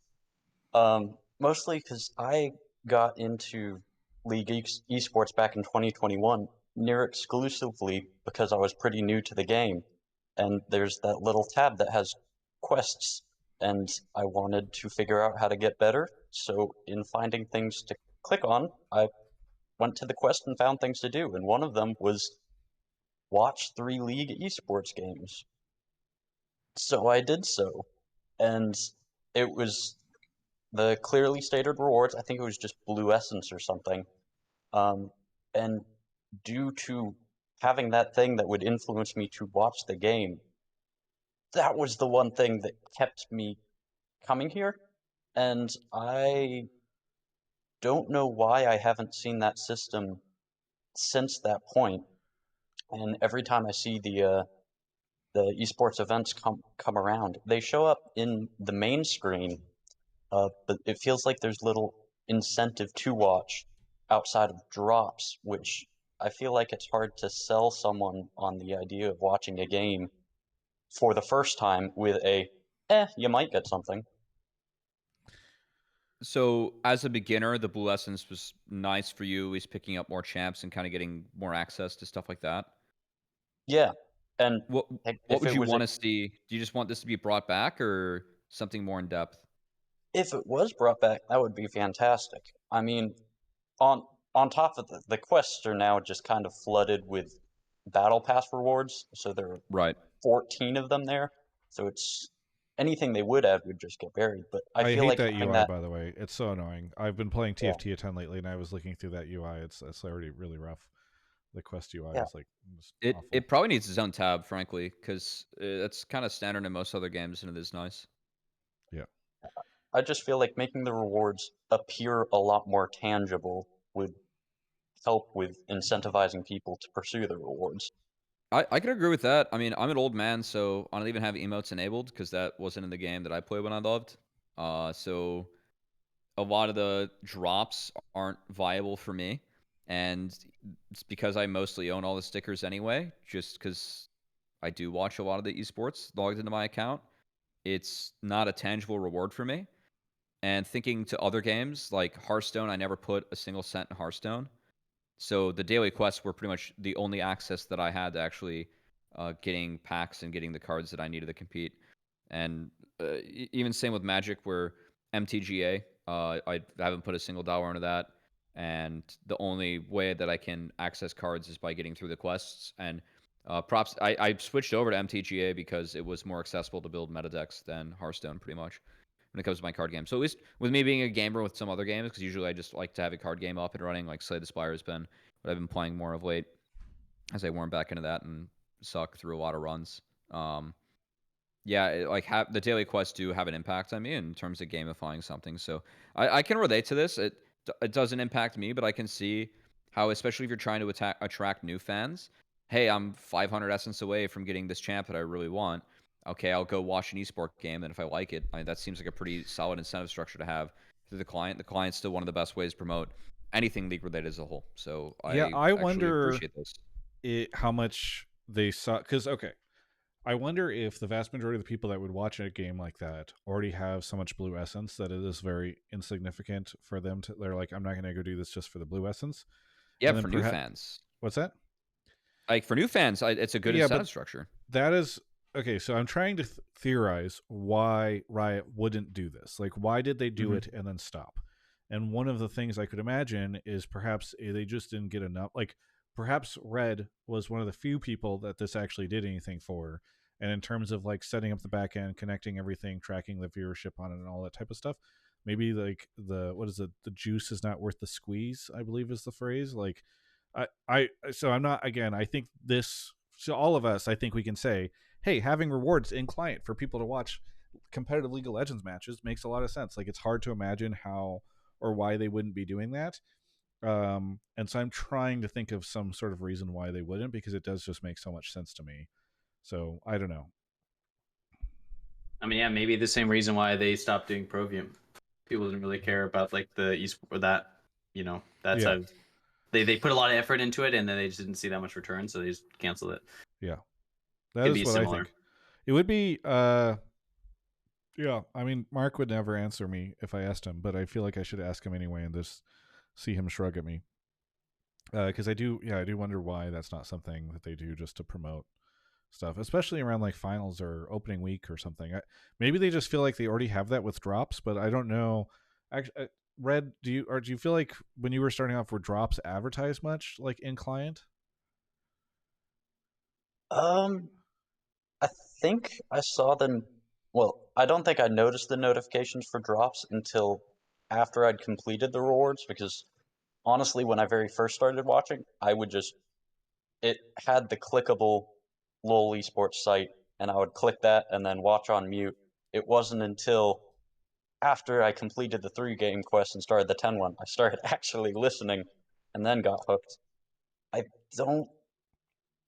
Mostly because I got into League eSports back in 2021 near exclusively because I was pretty new to the game. And there's that little tab that has quests, and I wanted to figure out how to get better. So in finding things to click on, I went to the quest and found things to do, and one of them was watch 3 League esports games. So I did so, and it was the clearly stated rewards. I think it was just Blue Essence or something. And due to having that thing that would influence me to watch the game, that was the one thing that kept me coming here. And I don't know why I haven't seen that system since that point. And every time I see the esports events come around, they show up in the main screen, but it feels like there's little incentive to watch outside of drops, which I feel like it's hard to sell someone on the idea of watching a game for the first time with you might get something. So as a beginner, the Blue Essence was nice for you, at least picking up more champs and kind of getting more access to stuff like that. Yeah, and What if would it you was want to see? Do you just want this to be brought back or something more in depth? if it was brought back, that would be fantastic. I mean, on top of the quests are now just kind of flooded with battle pass rewards, so there are Right. 14 of them there. So it's anything they would add would just get buried. But I I feel hate like that having UI, that, by the way. It's so annoying. I've been playing Yeah. TFT a ton lately, and I was looking through that UI. It's already really rough. The quest UI Yeah. is like just It awful. it probably needs its own tab, frankly, because that's kind of standard in most other games, and it is nice. I just feel like making the rewards appear a lot more tangible would help with incentivizing people to pursue the rewards. I can agree with that. I mean, I'm an old man, so I don't even have emotes enabled because that wasn't in the game that I played when I loved. So a lot of the drops aren't viable for me, and it's because I mostly own all the stickers anyway, just because I do watch a lot of the esports logged into my account. It's not a tangible reward for me. And thinking to other games like Hearthstone, I never put a single cent in Hearthstone. So the daily quests were pretty much the only access that I had to actually getting packs and getting the cards that I needed to compete. And even same with Magic, where MTGA, I haven't put a single dollar into that. And the only way that I can access cards is by getting through the quests. And props, I switched over to MTGA because it was more accessible to build meta decks than Hearthstone, pretty much, when it comes to my card game. So at least with me being a gamer with some other games, because usually I just like to have a card game up and running, like Slay the Spire has been what I've been playing more of late as I warm back into that and suck through a lot of runs. Yeah, the daily quests do have an impact on me in terms of gamifying something. So I can relate to this. It doesn't impact me, but I can see how, especially if you're trying to attract new fans. Hey, I'm 500 essence away from getting this champ that I really want. Okay, I'll go watch an esport game, and if I like it, that seems like a pretty solid incentive structure to have through the client. The client's still one of the best ways to promote anything league related as a whole. So Yeah, I actually wonder appreciate this. how much they saw, because I wonder if the vast majority of the people that would watch a game like that already have so much blue essence that it is very insignificant for them to. They're like, I'm not going to go do this just for the blue essence. Yeah, And then for new fans. What's that? Like for new fans, it's a good incentive structure. That is okay. So I'm trying to theorize why Riot wouldn't do this. Like, why did they do it and then stop? And one of the things I could imagine is perhaps they just didn't get enough. Like, perhaps Red was one of the few people that this actually did anything for. And in terms of like setting up the back end, connecting everything, tracking the viewership on it, and all that type of stuff, maybe like the juice is not worth the squeeze, I believe is the phrase. Like, So I'm not, again, I think this, so all of us, I think we can say, hey, having rewards in client for people to watch competitive League of Legends matches makes a lot of sense. Like, it's hard to imagine how or why they wouldn't be doing that. And so I'm trying to think of some sort of reason why they wouldn't, because it does just make so much sense to me. So I don't know. I mean, yeah, maybe the same reason why they stopped doing Provium. People didn't really care about like the esport or that, that side. They put a lot of effort into it, and then they just didn't see that much return, so they just canceled it. Yeah, that Could is be what similar. I think. It would be. Yeah, I mean, Mark would never answer me if I asked him, but I feel like I should ask him anyway and just see him shrug at me. Because I do wonder why that's not something that they do just to promote stuff, especially around like finals or opening week or something. Maybe they just feel like they already have that with drops, but I don't know. Actually, Red, do you feel like when you were starting off, were drops advertised much like in client? I think I saw them. Well, I don't think I noticed the notifications for drops until after I'd completed the rewards, because honestly, when I very first started watching, I would just, it had the clickable LOL esports site, and I would click that and then watch on mute. It wasn't until after I completed the 3-game quest and started the 10 one, I started actually listening and then got hooked. I don't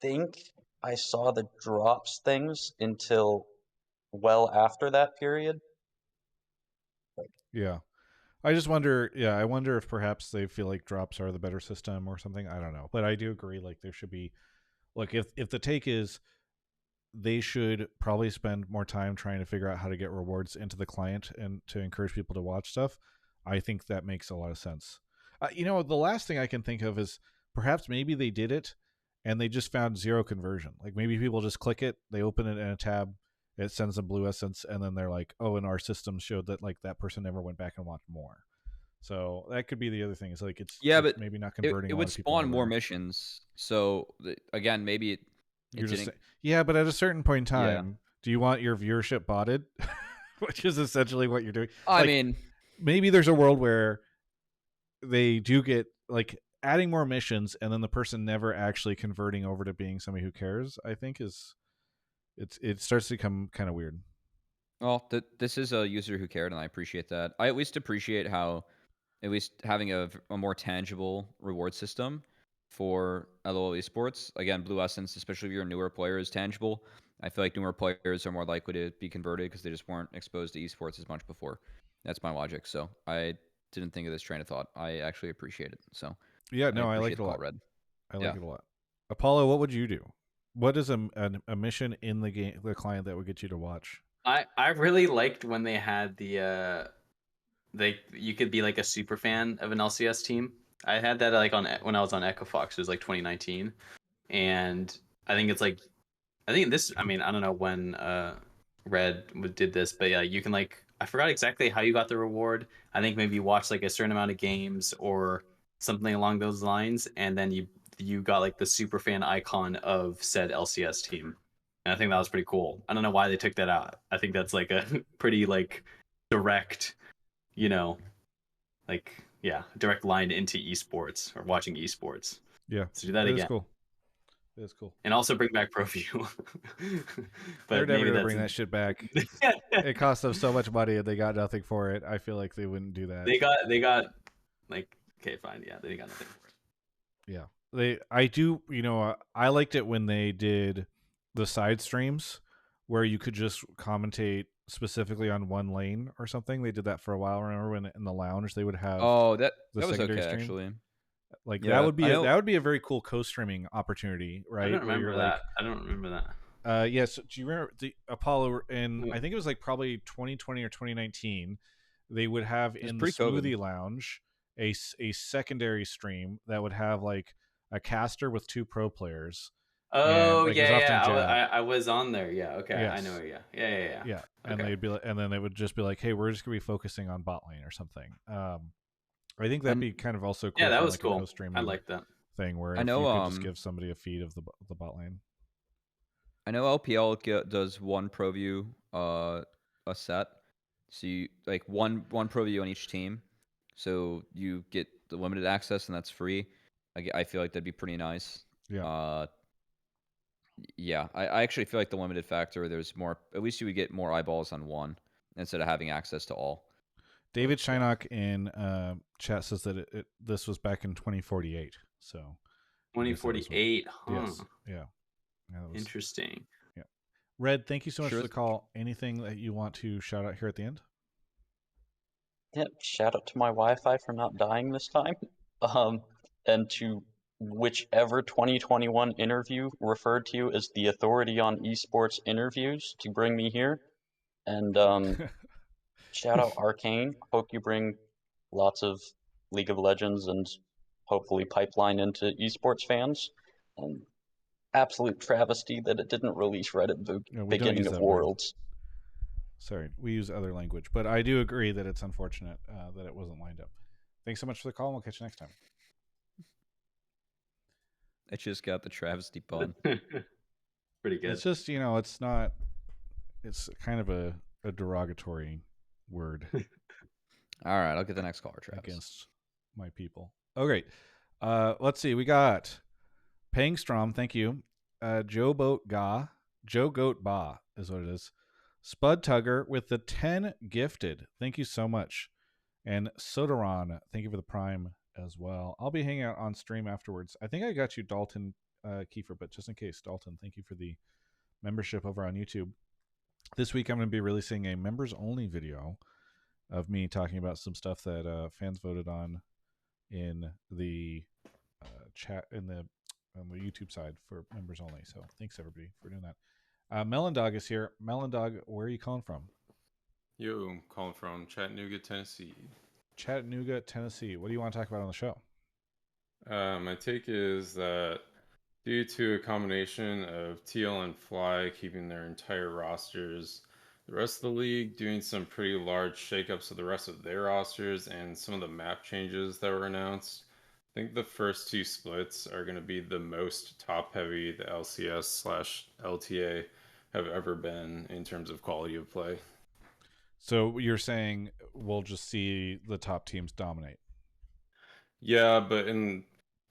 think I saw the drops things until well after that period. Yeah. I just wonder, I wonder if perhaps they feel like drops are the better system or something. I don't know. But I do agree, like, there should be, like, if the take is they should probably spend more time trying to figure out how to get rewards into the client and to encourage people to watch stuff, I think that makes a lot of sense. The last thing I can think of is perhaps maybe they did it and they just found zero conversion. Like, maybe people just click it, they open it in a tab, it sends them blue essence, and then they're like, oh, and our system showed that like that person never went back and watched more. So that could be the other thing. Is like it's but maybe not it converting a lot would of people spawn more over. missions. So again, maybe it You're just didn't. yeah, but at a certain point in Yeah. time, do you want your viewership botted? Which is essentially what you're doing. I mean, maybe there's a world where they do get like adding more missions and then the person never actually converting over to being somebody who cares, I think it starts to become kind of weird. well, this is a user who cared, and I appreciate that. I at least appreciate how at least having a more tangible reward system for LOL esports. Again, Blue Essence, especially if you're a newer player, is tangible. I feel like newer players are more likely to be converted because they just weren't exposed to esports as much before. That's my logic. So I didn't think of this train of thought. I actually appreciate it. So Yeah, I no, I like appreciate it the a call, lot. Red. I like it a lot. Apollo, what would you do? What is a mission in the game, the client, that would get you to watch? I really liked when they had the you could be like a super fan of an LCS team. I had that like on when I was on Echo Fox. It was like 2019, and I think it's like I think this. I mean, I don't know when Red did this, but yeah, you can like I forgot exactly how you got the reward. I think maybe you watched like a certain amount of games or something along those lines, and then you got like the super fan icon of said LCS team. And I think that was pretty cool. I don't know why they took that out. I think that's like a pretty like direct, you know, like direct line into esports or watching esports. Yeah, So do that that is again. cool. That is cool. And also bring back ProView. They're But never maybe gonna that's bring that shit back. It cost them so much money and they got nothing for it. I feel like they wouldn't do that. they got like okay, fine, yeah, they got nothing for it. Yeah, I do. I liked it when they did the side streams where you could just commentate specifically on one lane or something. They did that for a while. Remember when in the lounge they would have Oh, the that was secondary okay stream? actually. Like Yeah, that would be a very cool co-streaming opportunity, right? I don't Where remember you're that. like, I don't remember that. yes. Do you remember the Apollo in? Yeah. I think it was like probably 2020 or 2019. They would have it was in the pre-COVID. Smoothie Lounge a secondary stream that would have like a caster with 2 pro players. And Oh like it was often Jab. I was on there. Yeah, okay, I know. Yes. Yeah. And Okay. they'd be like, and then they would just be like, "Hey, we're just gonna be focusing on bot lane or something." I think that'd And be kind of also Yeah, cool that from was like a cool. I co-streaming like that. thing where I if know you could just give somebody a feed of the bot lane. I know LPL does one pro view a set. So you like one pro view on each team. So you get the limited access and that's free. I feel like that'd be pretty nice. Yeah. Yeah, I actually feel like the limited factor, there's more, at least you would get more eyeballs on one instead of having access to all. David Shynock in chat says that this was back in 2048. So 2048, huh? Yes. Yeah. That was, Interesting. yeah. Red, thank you so much Sure. for the call. Anything that you want to shout out here at the end? Yeah, shout out to my Wi-Fi for not dying this time. And to whichever 2021 interview referred to you as the authority on esports interviews to bring me here. And shout out Arcane. Hope you bring lots of League of Legends and hopefully pipeline into esports fans. And absolute travesty that it didn't release right at the No, we don't beginning use of that word. Worlds. Sorry, we use other language, but I do agree that it's unfortunate that it wasn't lined up. Thanks so much for the call, and we'll catch you next time. I just got the travesty pun. Pretty good. It's just, it's not, it's kind of a derogatory word All right, I'll get the next caller, Travis. against my people. Oh, great. Let's see. We got Pangstrom, thank you. Joe Goat Ba is what it is. Spud Tugger with the 10 gifted. Thank you so much. And Sodaron, thank you for the prime as well. I'll be hanging out on stream afterwards. I think I got you Dalton Kiefer, but just in case, Dalton, thank you for the membership over on YouTube. This week I'm going to be releasing a members only video of me talking about some stuff that fans voted on in the chat on the YouTube side for members only. So thanks everybody for doing that. Melondog is here. Melondog, where are you calling from? Yo, I'm calling from Chattanooga, Tennessee. Chattanooga, Tennessee. What do you want to talk about on the show? My take is that due to a combination of TL and Fly keeping their entire rosters, the rest of the league doing some pretty large shakeups of the rest of their rosters, and some of the map changes that were announced, I think the first two splits are going to be the most top-heavy the LCS/LTA have ever been in terms of quality of play. So you're saying we'll just see the top teams dominate? Yeah, but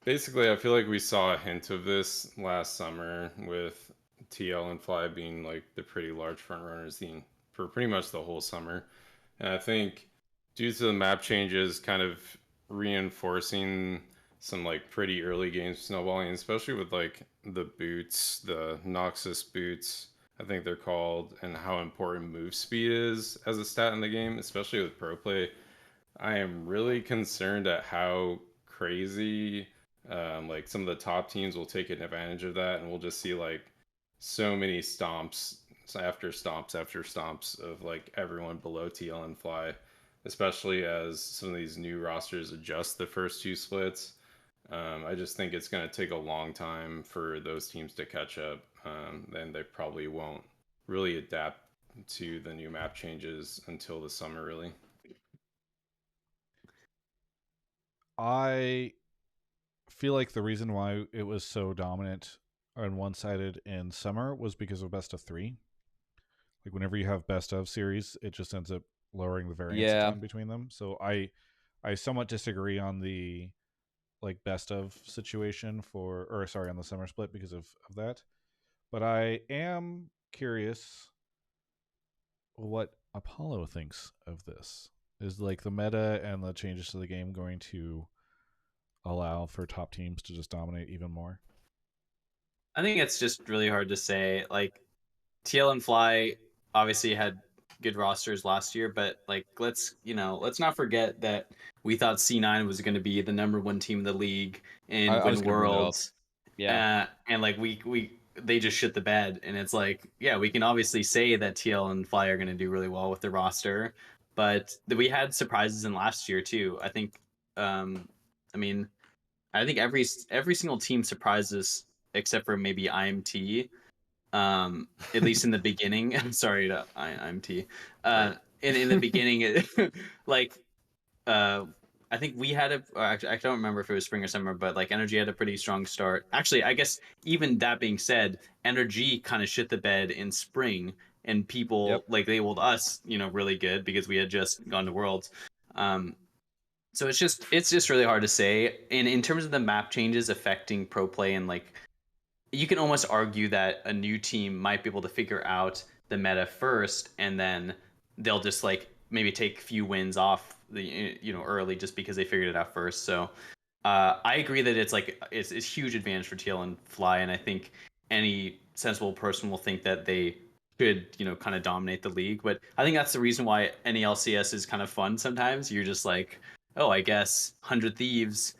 basically, I feel like we saw a hint of this last summer with TL and Fly being like the pretty large front runners for pretty much the whole summer. And I think due to the map changes kind of reinforcing some like pretty early game snowballing, especially with like the boots, the Noxus boots, I think they're called, and how important move speed is as a stat in the game, especially with pro play. I am really concerned at how crazy like some of the top teams will take advantage of that, and we'll just see like so many stomps after stomps after stomps of like everyone below TL and Fly, especially as some of these new rosters adjust the first two splits. I just think it's going to take a long time for those teams to catch up, and they probably won't really adapt to the new map changes until the summer, really. I feel like the reason why it was so dominant and one-sided in summer was because of best of 3. Like whenever you have best of series, it just ends up lowering the variance a ton between them. So I somewhat disagree on the like best of situation on the summer split because of that. But I am curious what Apollo thinks of this. Is like the meta and the changes to the game going to allow for top teams to just dominate even more? I think it's just really hard to say. Like TL and Fly obviously had good rosters last year, but like let's not forget that we thought C9 was going to be the #1 team in the league and I win was gonna bring that up. Worlds. Yeah. And like they just shit the bed, and it's like, yeah, we can obviously say that TL and Fly are going to do really well with their roster, but we had surprises in last year too. I think I mean, I think every single team surprises except for maybe IMT, at least in the beginning. I'm sorry to IMT. In the beginning, like I think we had I don't remember if it was spring or summer, but like Energy had a pretty strong start. Actually, I guess even that being said, Energy kind of shit the bed in spring, and people like labeled us, really good because we had just gone to Worlds. So it's just really hard to say. And in terms of the map changes affecting pro play, and like, you can almost argue that a new team might be able to figure out the meta first, and then they'll just like maybe take a few wins off the early just because they figured it out first. So I agree that it's a huge advantage for TL and Fly, and I think any sensible person will think that they should kind of dominate the league. But I think that's the reason why any LCS is kind of fun sometimes. You're just like, oh, I guess 100 Thieves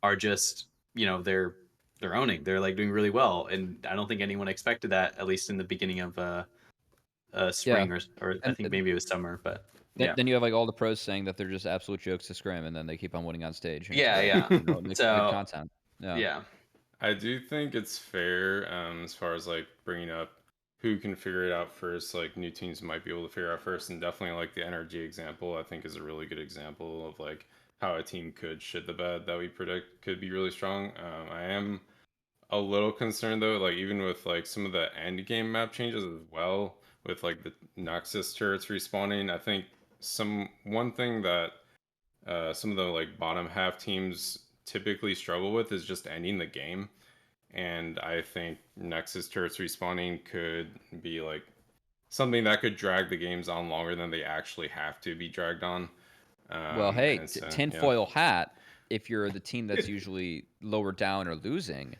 are just they're owning. They're like doing really well, and I don't think anyone expected that, at least in the beginning of spring, or I And think maybe it was summer, but then, yeah. then you have like all the pros saying that they're just absolute jokes to scrim, and then they keep on winning on stage. And Yeah, it's yeah. great. It makes good So content. Yeah. yeah. I do think it's fair as far as like bringing up who can figure it out first. Like new teams might be able to figure it out first, and definitely like the energy example I think is a really good example of like how a team could shit the bed that we predict could be really strong. I am a little concerned though, like even with like some of the end game map changes as well, with like the Nexus turrets respawning. I think one thing that some of the like bottom half teams typically struggle with is just ending the game. And I think Nexus turrets respawning could be like something that could drag the games on longer than they actually have to be dragged on. Well, hey, And so, yeah. tinfoil hat. If you're the team that's usually lower down or losing,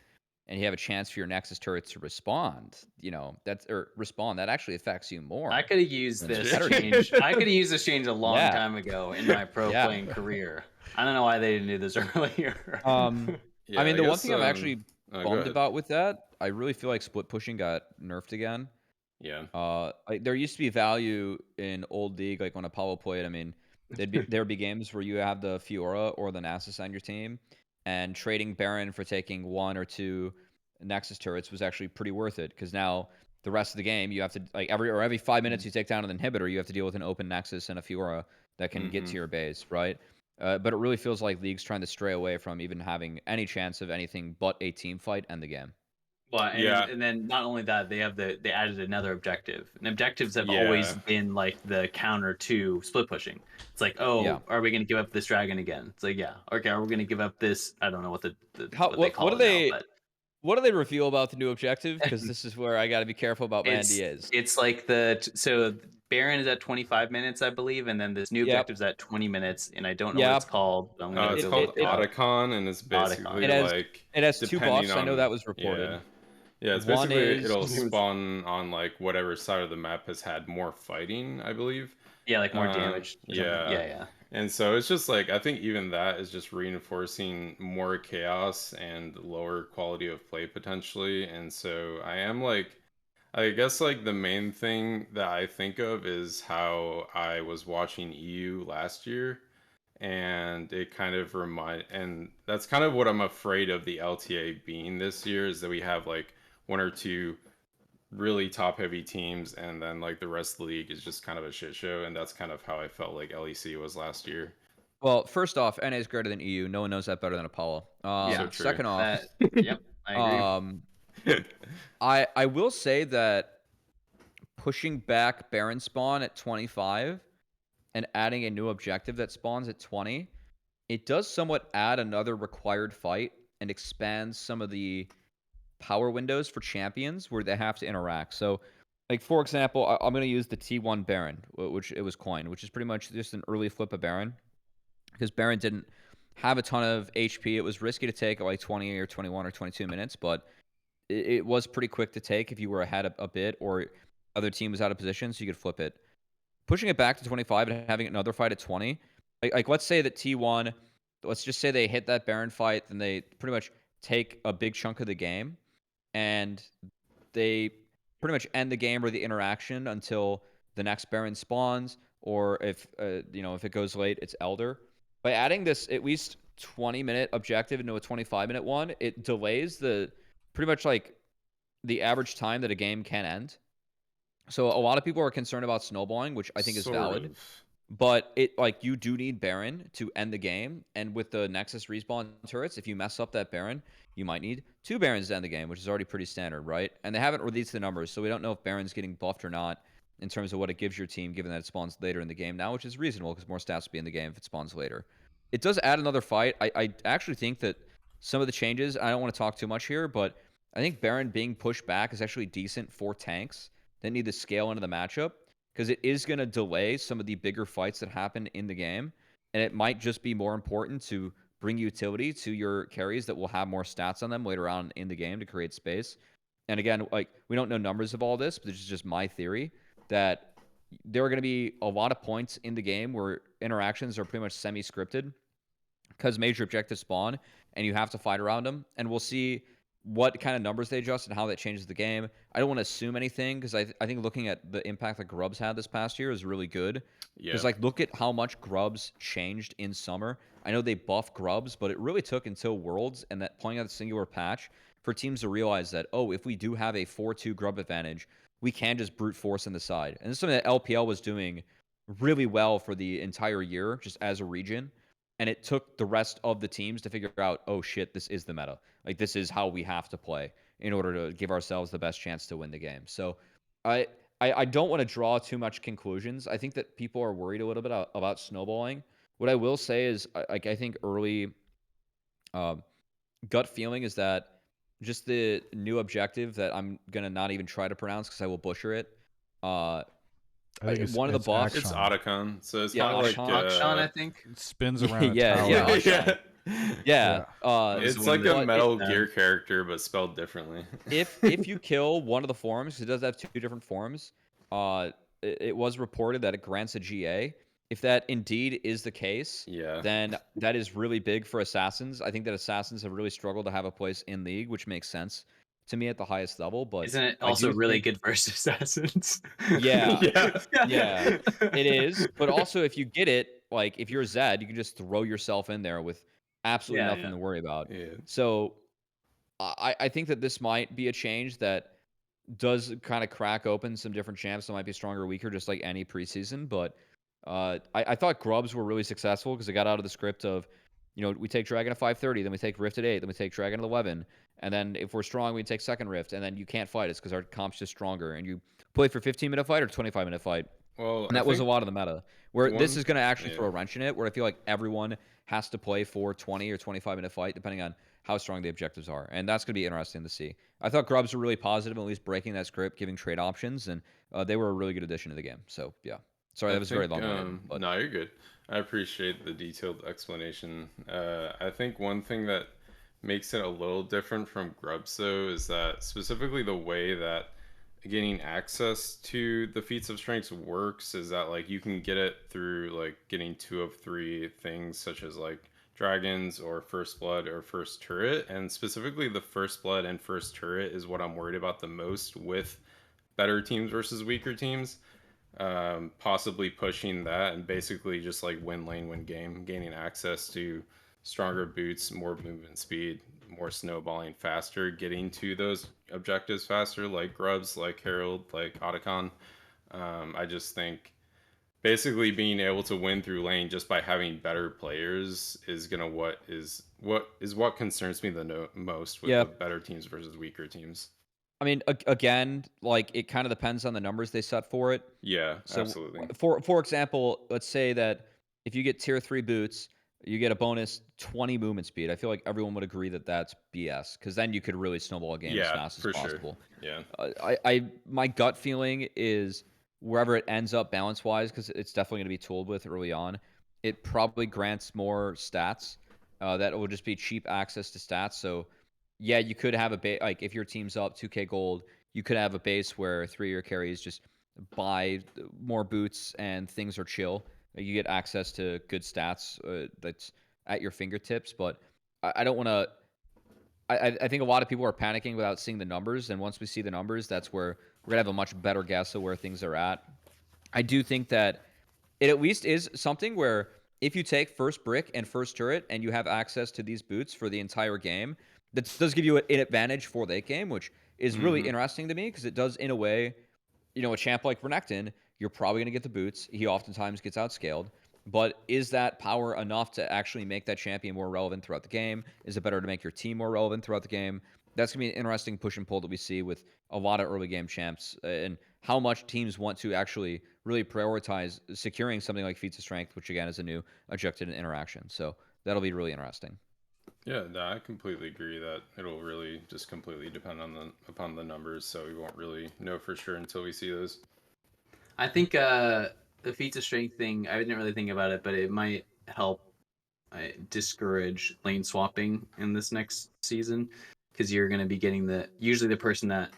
and you have a chance for your Nexus turrets to respond, that actually affects you more. I could have used than the this better change. team. I could have used this change a long Yeah. time ago in my pro Yeah. playing career. I don't know why they didn't do this earlier. Yeah, I mean, the one guess, thing I'm actually go bummed ahead. about with that, I really feel like split pushing got nerfed again. Yeah. There used to be value in old league, like when Apollo played. I mean, there would be games where you have the Fiora or the Nasus on your team, and trading Baron for taking 1 or 2 Nexus turrets was actually pretty worth it, because now the rest of the game you have to like every 5 minutes you take down an inhibitor, you have to deal with an open Nexus and a Fiora that can get to your base, right? But it really feels like League's trying to stray away from even having any chance of anything but a team fight and the game. Well, and, Yeah. and then not only that, they added another objective. And objectives have Yeah. always been like the counter to split pushing. It's like, oh, Yeah. are we going to give up this dragon again? It's like, yeah, okay. Are we going to give up this? I don't know what what they call What it do they now, but what do they reveal about the new objective? Because this is where I got to be careful about my NDAs. it's like so Baron is at 25 minutes, I believe, and then this new Yep. objective's at 20 minutes, and I don't know what Yep. it's called. But I'm gonna It's go called look it up. Otacon, and it's basically It has like it has 2 depending buffs. I know on- that was reported. Yeah, it's One basically is- it'll spawn on like whatever side of the map has had more fighting, I believe. Yeah, like more damage. Or yeah. something. Yeah. And so it's just like I think even that is just reinforcing more chaos and lower quality of play potentially. And so I am like, I guess like the main thing that I think of is how I was watching EU last year, and it kind of and that's kind of what I'm afraid of the LTA being this year, is that we have like 1 or 2 really top heavy teams, and then like the rest of the league is just kind of a shit show. And that's kind of how I felt like LEC was last year. Well, first off, NA is greater than EU. No one knows that better than Apollo. Yeah, true. Second off, yep, I agree. I will say that pushing back Baron spawn at 25 and adding a new objective that spawns at 20, it does somewhat add another required fight and expands some of the power windows for champions where they have to interact. So, like for example, I'm going to use the T1 Baron, which it was coined, which is pretty much just an early flip of Baron, because Baron didn't have a ton of HP. It was risky to take at like 20 or 21 or 22 minutes, but it was pretty quick to take if you were ahead a bit or other team was out of position, so you could flip it. Pushing it back to 25 and having another fight at 20, like let's say that T1, let's just say they hit that Baron fight, then they pretty much take a big chunk of the game, and they pretty much end the game or the interaction until the next Baron spawns, or if if it goes late, it's Elder. By adding this at least 20-minute objective into a 25-minute one, it delays the pretty much like the average time that a game can end. So a lot of people are concerned about snowballing, which I think is Sort valid. of. But it like you do need Baron to end the game, and with the Nexus respawn turrets, if you mess up that Baron, you might need 2 Barons to end the game, which is already pretty standard, right? And they haven't released the numbers, so we don't know if Baron's getting buffed or not in terms of what it gives your team, given that it spawns later in the game now, which is reasonable because more stats will be in the game if it spawns later. it does add another fight. I actually think that some of the changes, I don't want to talk too much here, but I think Baron being pushed back is actually decent for tanks that need to scale into the matchup, because it is going to delay some of the bigger fights that happen in the game, and it might just be more important to bring utility to your carries that will have more stats on them later on in the game to create space. And again, like, we don't know numbers of all this, but this is just my theory that there are going to be a lot of points in the game where interactions are pretty much semi-scripted because major objectives spawn and you have to fight around them. And we'll see what kind of numbers they adjust and how that changes the game. I don't want to assume anything, because I think looking at the impact that Grubs had this past year is really good. Because, like, look at how much Grubs changed in summer. I know they buffed Grubs, but it really took until Worlds and that playing out the singular patch for teams to realize that, oh, if we do have a 4-2 Grub advantage, we can just brute force in the side. And this is something that LPL was doing really well for the entire year, just as a region. And it took the rest of the teams to figure out, oh shit, this is the meta. Like, this is how we have to play in order to give ourselves the best chance to win the game. So I don't want to draw too much conclusions. I think that people are worried a little bit about snowballing. What I will say is, like, I think early gut feeling is that just the new objective that I'm going to not even try to pronounce because I will butcher it. I think One of the buffs. It's Otacon, so it's Yeah, kind of like Akshan, I think. It spins around a Yeah, tower. yeah. yeah. Yeah. It's like a but Metal Gear character, but spelled differently. if you kill one of the forms, it does have 2 different forms. It was reported that it grants a GA. If that indeed is the case, then that is really big for assassins. I think that assassins have really struggled to have a place in League, which makes sense to me at the highest level. But isn't it also really good versus assassins? Yeah, yeah, it is. But also, if you get it, like, if you're Zed, you can just throw yourself in there with absolutely nothing to worry about. Yeah. So I think that this might be a change that does kind of crack open some different champs that might be stronger or weaker, just like any preseason. But I thought Grubs were really successful because they got out of the script of, we take Dragon at 5:30, then we take Rift at 8, then we take Dragon at 11, and then if we're strong, we take second Rift, and then you can't fight us because our comp's just stronger, and you play for 15-minute fight or 25-minute fight. Well, and that was a lot of the meta. Where this is going to actually throw a wrench in it, where I feel like everyone has to play for 20 or 25-minute fight, depending on how strong the objectives are. And that's going to be interesting to see. I thought Grubs were really positive, at least breaking that script, giving trade options, and they were a really good addition to the game. So, yeah. Sorry, that was very long. No, you're good. I appreciate the detailed explanation. I think one thing that makes it a little different from Grubs, though, is that specifically the way that getting access to the feats of strengths works is that, like, you can get it through, like, getting 2 of 3 things, such as, like, dragons or first blood or first turret. And specifically the first blood and first turret is what I'm worried about the most with better teams versus weaker teams. Possibly pushing that and basically just like win lane, win game, gaining access to stronger boots, more movement speed, more snowballing faster, getting to those objectives faster, like Grubs, like Herald, like Otacon. I just think basically being able to win through lane just by having better players is what concerns me the most with the better teams versus weaker teams. I mean, again, like, it kind of depends on the numbers they set for it. Yeah, so absolutely. For example, let's say that if you get tier 3 boots, you get a bonus 20 movement speed. I feel like everyone would agree that that's BS, because then you could really snowball a game as fast as possible. Sure. Yeah. My gut feeling is wherever it ends up balance-wise, because it's definitely going to be tooled with early on, it probably grants more stats. That will just be cheap access to stats. So, yeah, you could have a base, like, if your team's up 2k gold, you could have a base where 3 of your carries just buy more boots and things are chill. You get access to good stats that's at your fingertips. But I don't want to. I think a lot of people are panicking without seeing the numbers, and once we see the numbers, that's where we're gonna have a much better guess of where things are at. I do think that it at least is something where if you take first brick and first turret and you have access to these boots for the entire game, that does give you an advantage for late game, which is really interesting to me, because it does, in a way, a champ like Renekton, you're probably going to get the boots. He oftentimes gets outscaled. But is that power enough to actually make that champion more relevant throughout the game? Is it better to make your team more relevant throughout the game? That's going to be an interesting push and pull that we see with a lot of early game champs. And how much teams want to actually really prioritize securing something like feats of strength, which again is a new objective and interaction. So that'll be really interesting. Yeah, no, I completely agree that it'll really just completely depend on upon the numbers, so we won't really know for sure until we see those. I think the feats of strength thing, I didn't really think about it, but it might help discourage lane swapping in this next season, because you're going to be getting usually the person that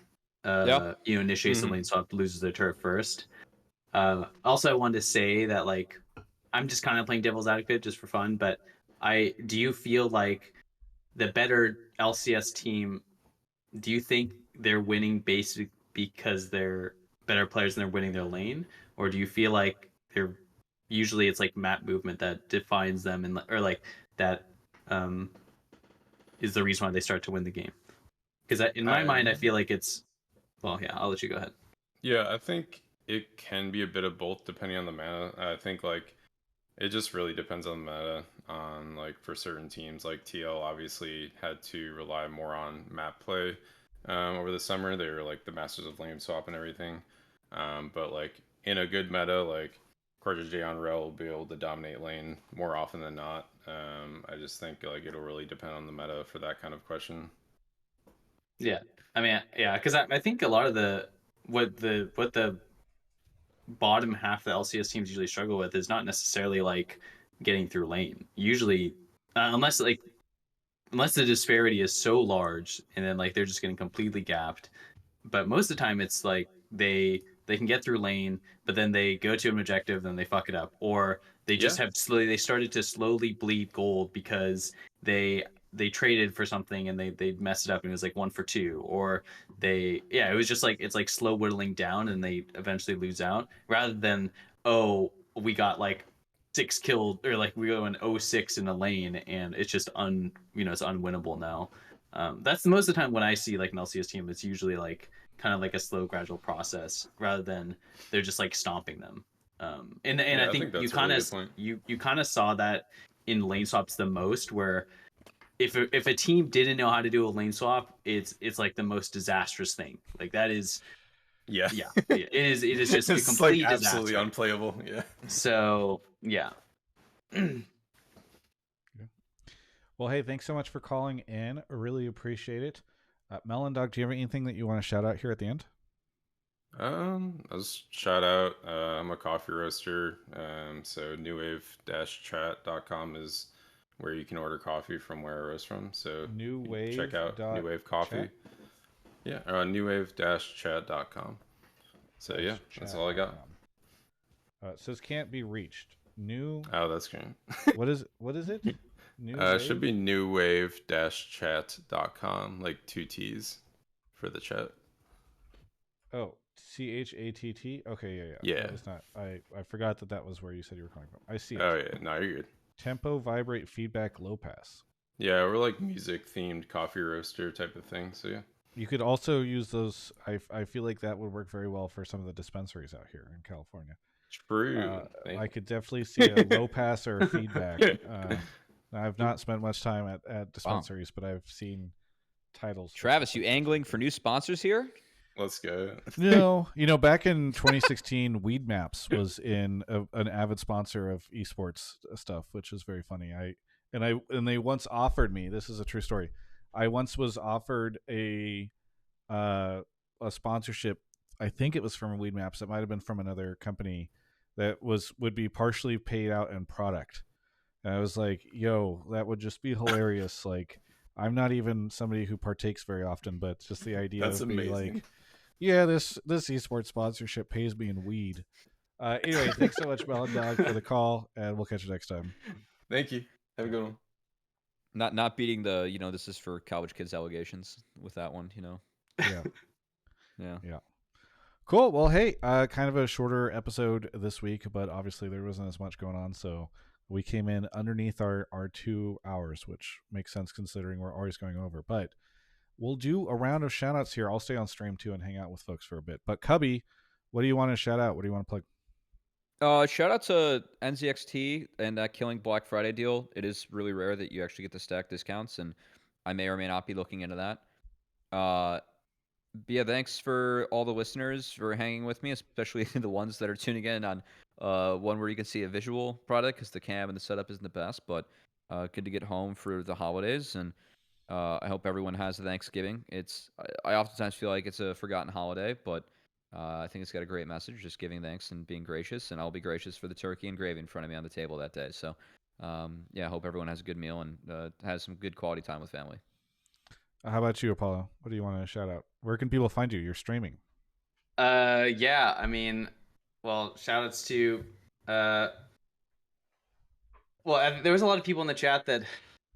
initiates the lane swap loses their turret first. Also, I wanted to say that like I'm just kind of playing devil's advocate just for fun, but do you feel like the better LCS team, do you think they're winning basically because they're better players and they're winning their lane, or do you feel like they're usually it's like map movement that defines them, and or like that um, is the reason why they start to win the game? Because in my mind, I feel like it's I'll let you go ahead. Yeah, I think it can be a bit of both depending on the meta. I think like it just really depends on the meta. On like for certain teams, like TL obviously had to rely more on map play over the summer. They were like the masters of lane swap and everything. But like in a good meta, like J on Rel will be able to dominate lane more often than not. I just think like it'll really depend on the meta for that kind of question. Yeah, I mean, yeah, because I think a lot of what the bottom half of the LCS teams usually struggle with is not necessarily like getting through lane. Usually, unless the disparity is so large, and then like they're just getting completely gapped. But most of the time, it's like they can get through lane, but then they go to an objective, then they fuck it up, or they just they started to slowly bleed gold because they traded for something and they messed it up and it was like 1 for 2, or it was just like it's like slow whittling down and they eventually lose out, rather than we got like 6 killed, or like we go in 0-6 in a lane and it's just it's unwinnable now. That's most of the time when I see like an LCS team, it's usually like kind of like a slow gradual process rather than they're just like stomping them. And I think you kind of you kind of saw that in lane swaps the most, where if a team didn't know how to do a lane swap, it's like the most disastrous thing. Like that is it is just a complete like absolutely disaster. unplayable. Yeah. So yeah. Well, hey, thanks so much for calling in. I really appreciate it. Melondog, do you have anything that you want to shout out here at the end? I'll just shout out. I'm a coffee roaster. So newwave-chat.com is where you can order coffee from where I roast from. So check out New Wave Coffee. Chat? Yeah, newwave-chat.com. So yeah, that's all I got. It says can't be reached. Oh, that's great. What is it? It should be newwave-chat.com, like 2 T's for the chat. Oh, CHATT. Okay, yeah. Yeah. It's not. I forgot that was where you said you were calling from. I see it. Oh yeah, no, you're good. Tempo, vibrate, feedback, low pass. Yeah, we're like music themed coffee roaster type of thing. So yeah. You could also use those. I feel like that would work very well for some of the dispensaries out here in California. True. I could definitely see a low pass or a feedback. I've not spent much time at dispensaries, but I've seen titles. Travis, you angling for new sponsors here? Let's go. No, back in 2016, Weed Maps was in an avid sponsor of eSports stuff, which is very funny. And they once offered me. This is a true story. I once was offered a sponsorship. I think it was from Weed Maps. It might have been from another company that would be partially paid out in product. And I was like, "Yo, that would just be hilarious!" Like, I'm not even somebody who partakes very often, but just the idea of being like, "Yeah, this esports sponsorship pays me in weed." Anyway, thanks so much, melondog, for the call, and we'll catch you next time. Thank you. Have a good one. Not beating the this is for college kids allegations with that one. Yeah. Yeah. Cool. Well, hey, kind of a shorter episode this week, but obviously there wasn't as much going on, so we came in underneath our 2 hours, which makes sense considering we're always going over. But we'll do a round of shout outs here. I'll stay on stream too and hang out with folks for a bit. But Cubby, what do you want to shout out? What do you want to plug? Shout out to NZXT and that Killing Black Friday deal. It is really rare that you actually get the stack discounts, and I may or may not be looking into that. yeah, thanks for all the listeners for hanging with me, especially the ones that are tuning in on one where you can see a visual product because the cam and the setup isn't the best, but good to get home for the holidays. And I hope everyone has a Thanksgiving. I oftentimes feel like it's a forgotten holiday, but I think it's got a great message, just giving thanks and being gracious. And I'll be gracious for the turkey and gravy in front of me on the table that day. So, yeah, I hope everyone has a good meal and has some good quality time with family. How about you, Apollo? What do you want to shout out? Where can people find you? You're streaming. Yeah, I mean, well, shout outs to there was a lot of people in the chat that,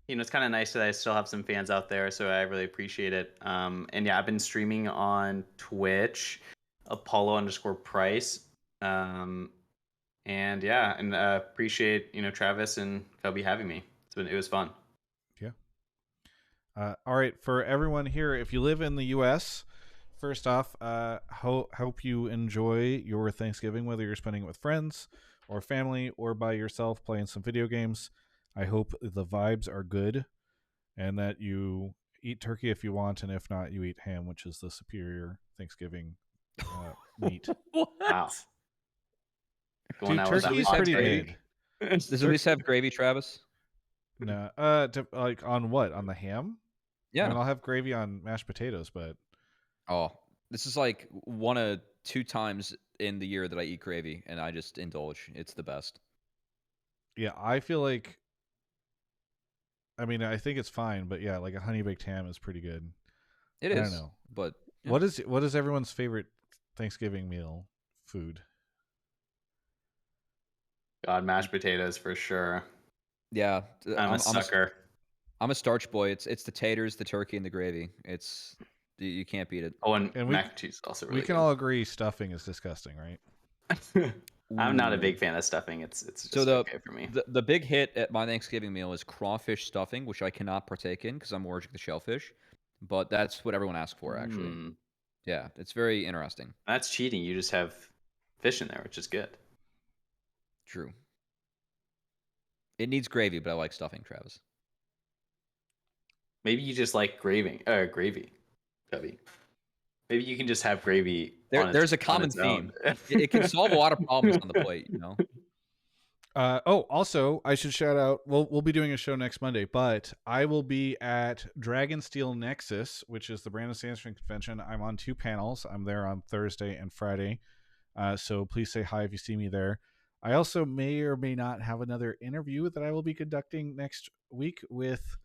it's kind of nice that I still have some fans out there, so I really appreciate it. And yeah, I've been streaming on Twitch, Apollo_Price. And yeah, and appreciate, Travis and Cubby having me. It was fun. Yeah. All right, for everyone here, if you live in the U.S., first off, hope you enjoy your Thanksgiving, whether you're spending it with friends or family or by yourself playing some video games. I hope the vibes are good and that you eat turkey if you want, and if not, you eat ham, which is the superior Thanksgiving meat. What? Wow. Dude, turkey's pretty mid. Does it at least have gravy, Travis? No, like on what? On the ham? Yeah. I mean, I'll have gravy on mashed potatoes, but Oh, this is like 1 of 2 times in the year that I eat gravy, and I just indulge. It's the best. yeah, I feel like. I mean, I think it's fine, but yeah, like a honey baked ham is pretty good. It is. I don't know, But yeah. what is everyone's favorite Thanksgiving meal food? God, mashed potatoes for sure. Yeah, I'm a sucker. I'm a starch boy. It's the taters, the turkey, and the gravy. You can't beat it. Oh, and And mac and cheese is also really we can good. all agree stuffing is disgusting, right? I'm not a big fan of stuffing. It's just okay for me. The big hit at my Thanksgiving meal is crawfish stuffing, which I cannot partake in because I'm allergic to shellfish. But that's what everyone asks for, actually. Yeah, it's very interesting. That's cheating. You just have fish in there, which is good. True. It needs gravy, but I like stuffing, Travis. Maybe you just like gravy, Cubby. Maybe you can just have gravy. There's a common theme. It can solve a lot of problems on the plate, Also, I should shout out. We'll be doing a show next Monday, but I will be at Dragonsteel Nexus, which is the Brandon Sanderson convention. I'm on 2 panels. I'm there on Thursday and Friday, so please say hi if you see me there. I also may or may not have another interview that I will be conducting next week with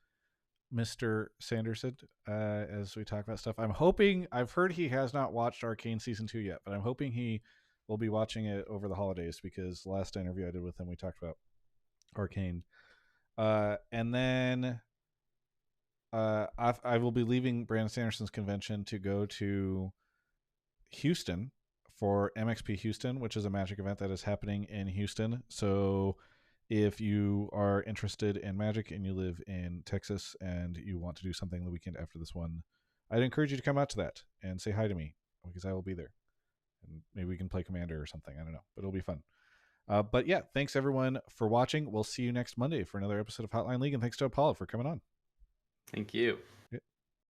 Mr. Sanderson as we talk about stuff. I've heard he has not watched Arcane Season 2 yet, but I'm hoping he will be watching it over the holidays because the last interview I did with him, we talked about Arcane. And then I will be leaving Brandon Sanderson's convention to go to Houston for MXP Houston, which is a Magic event that is happening in Houston. So if you are interested in Magic and you live in Texas and you want to do something the weekend after this one, I'd encourage you to come out to that and say hi to me because I will be there. And maybe we can play Commander or something. I don't know, but it'll be fun. But yeah, thanks everyone for watching. We'll see you next Monday for another episode of Hotline League, and thanks to Apollo for coming on. Thank you.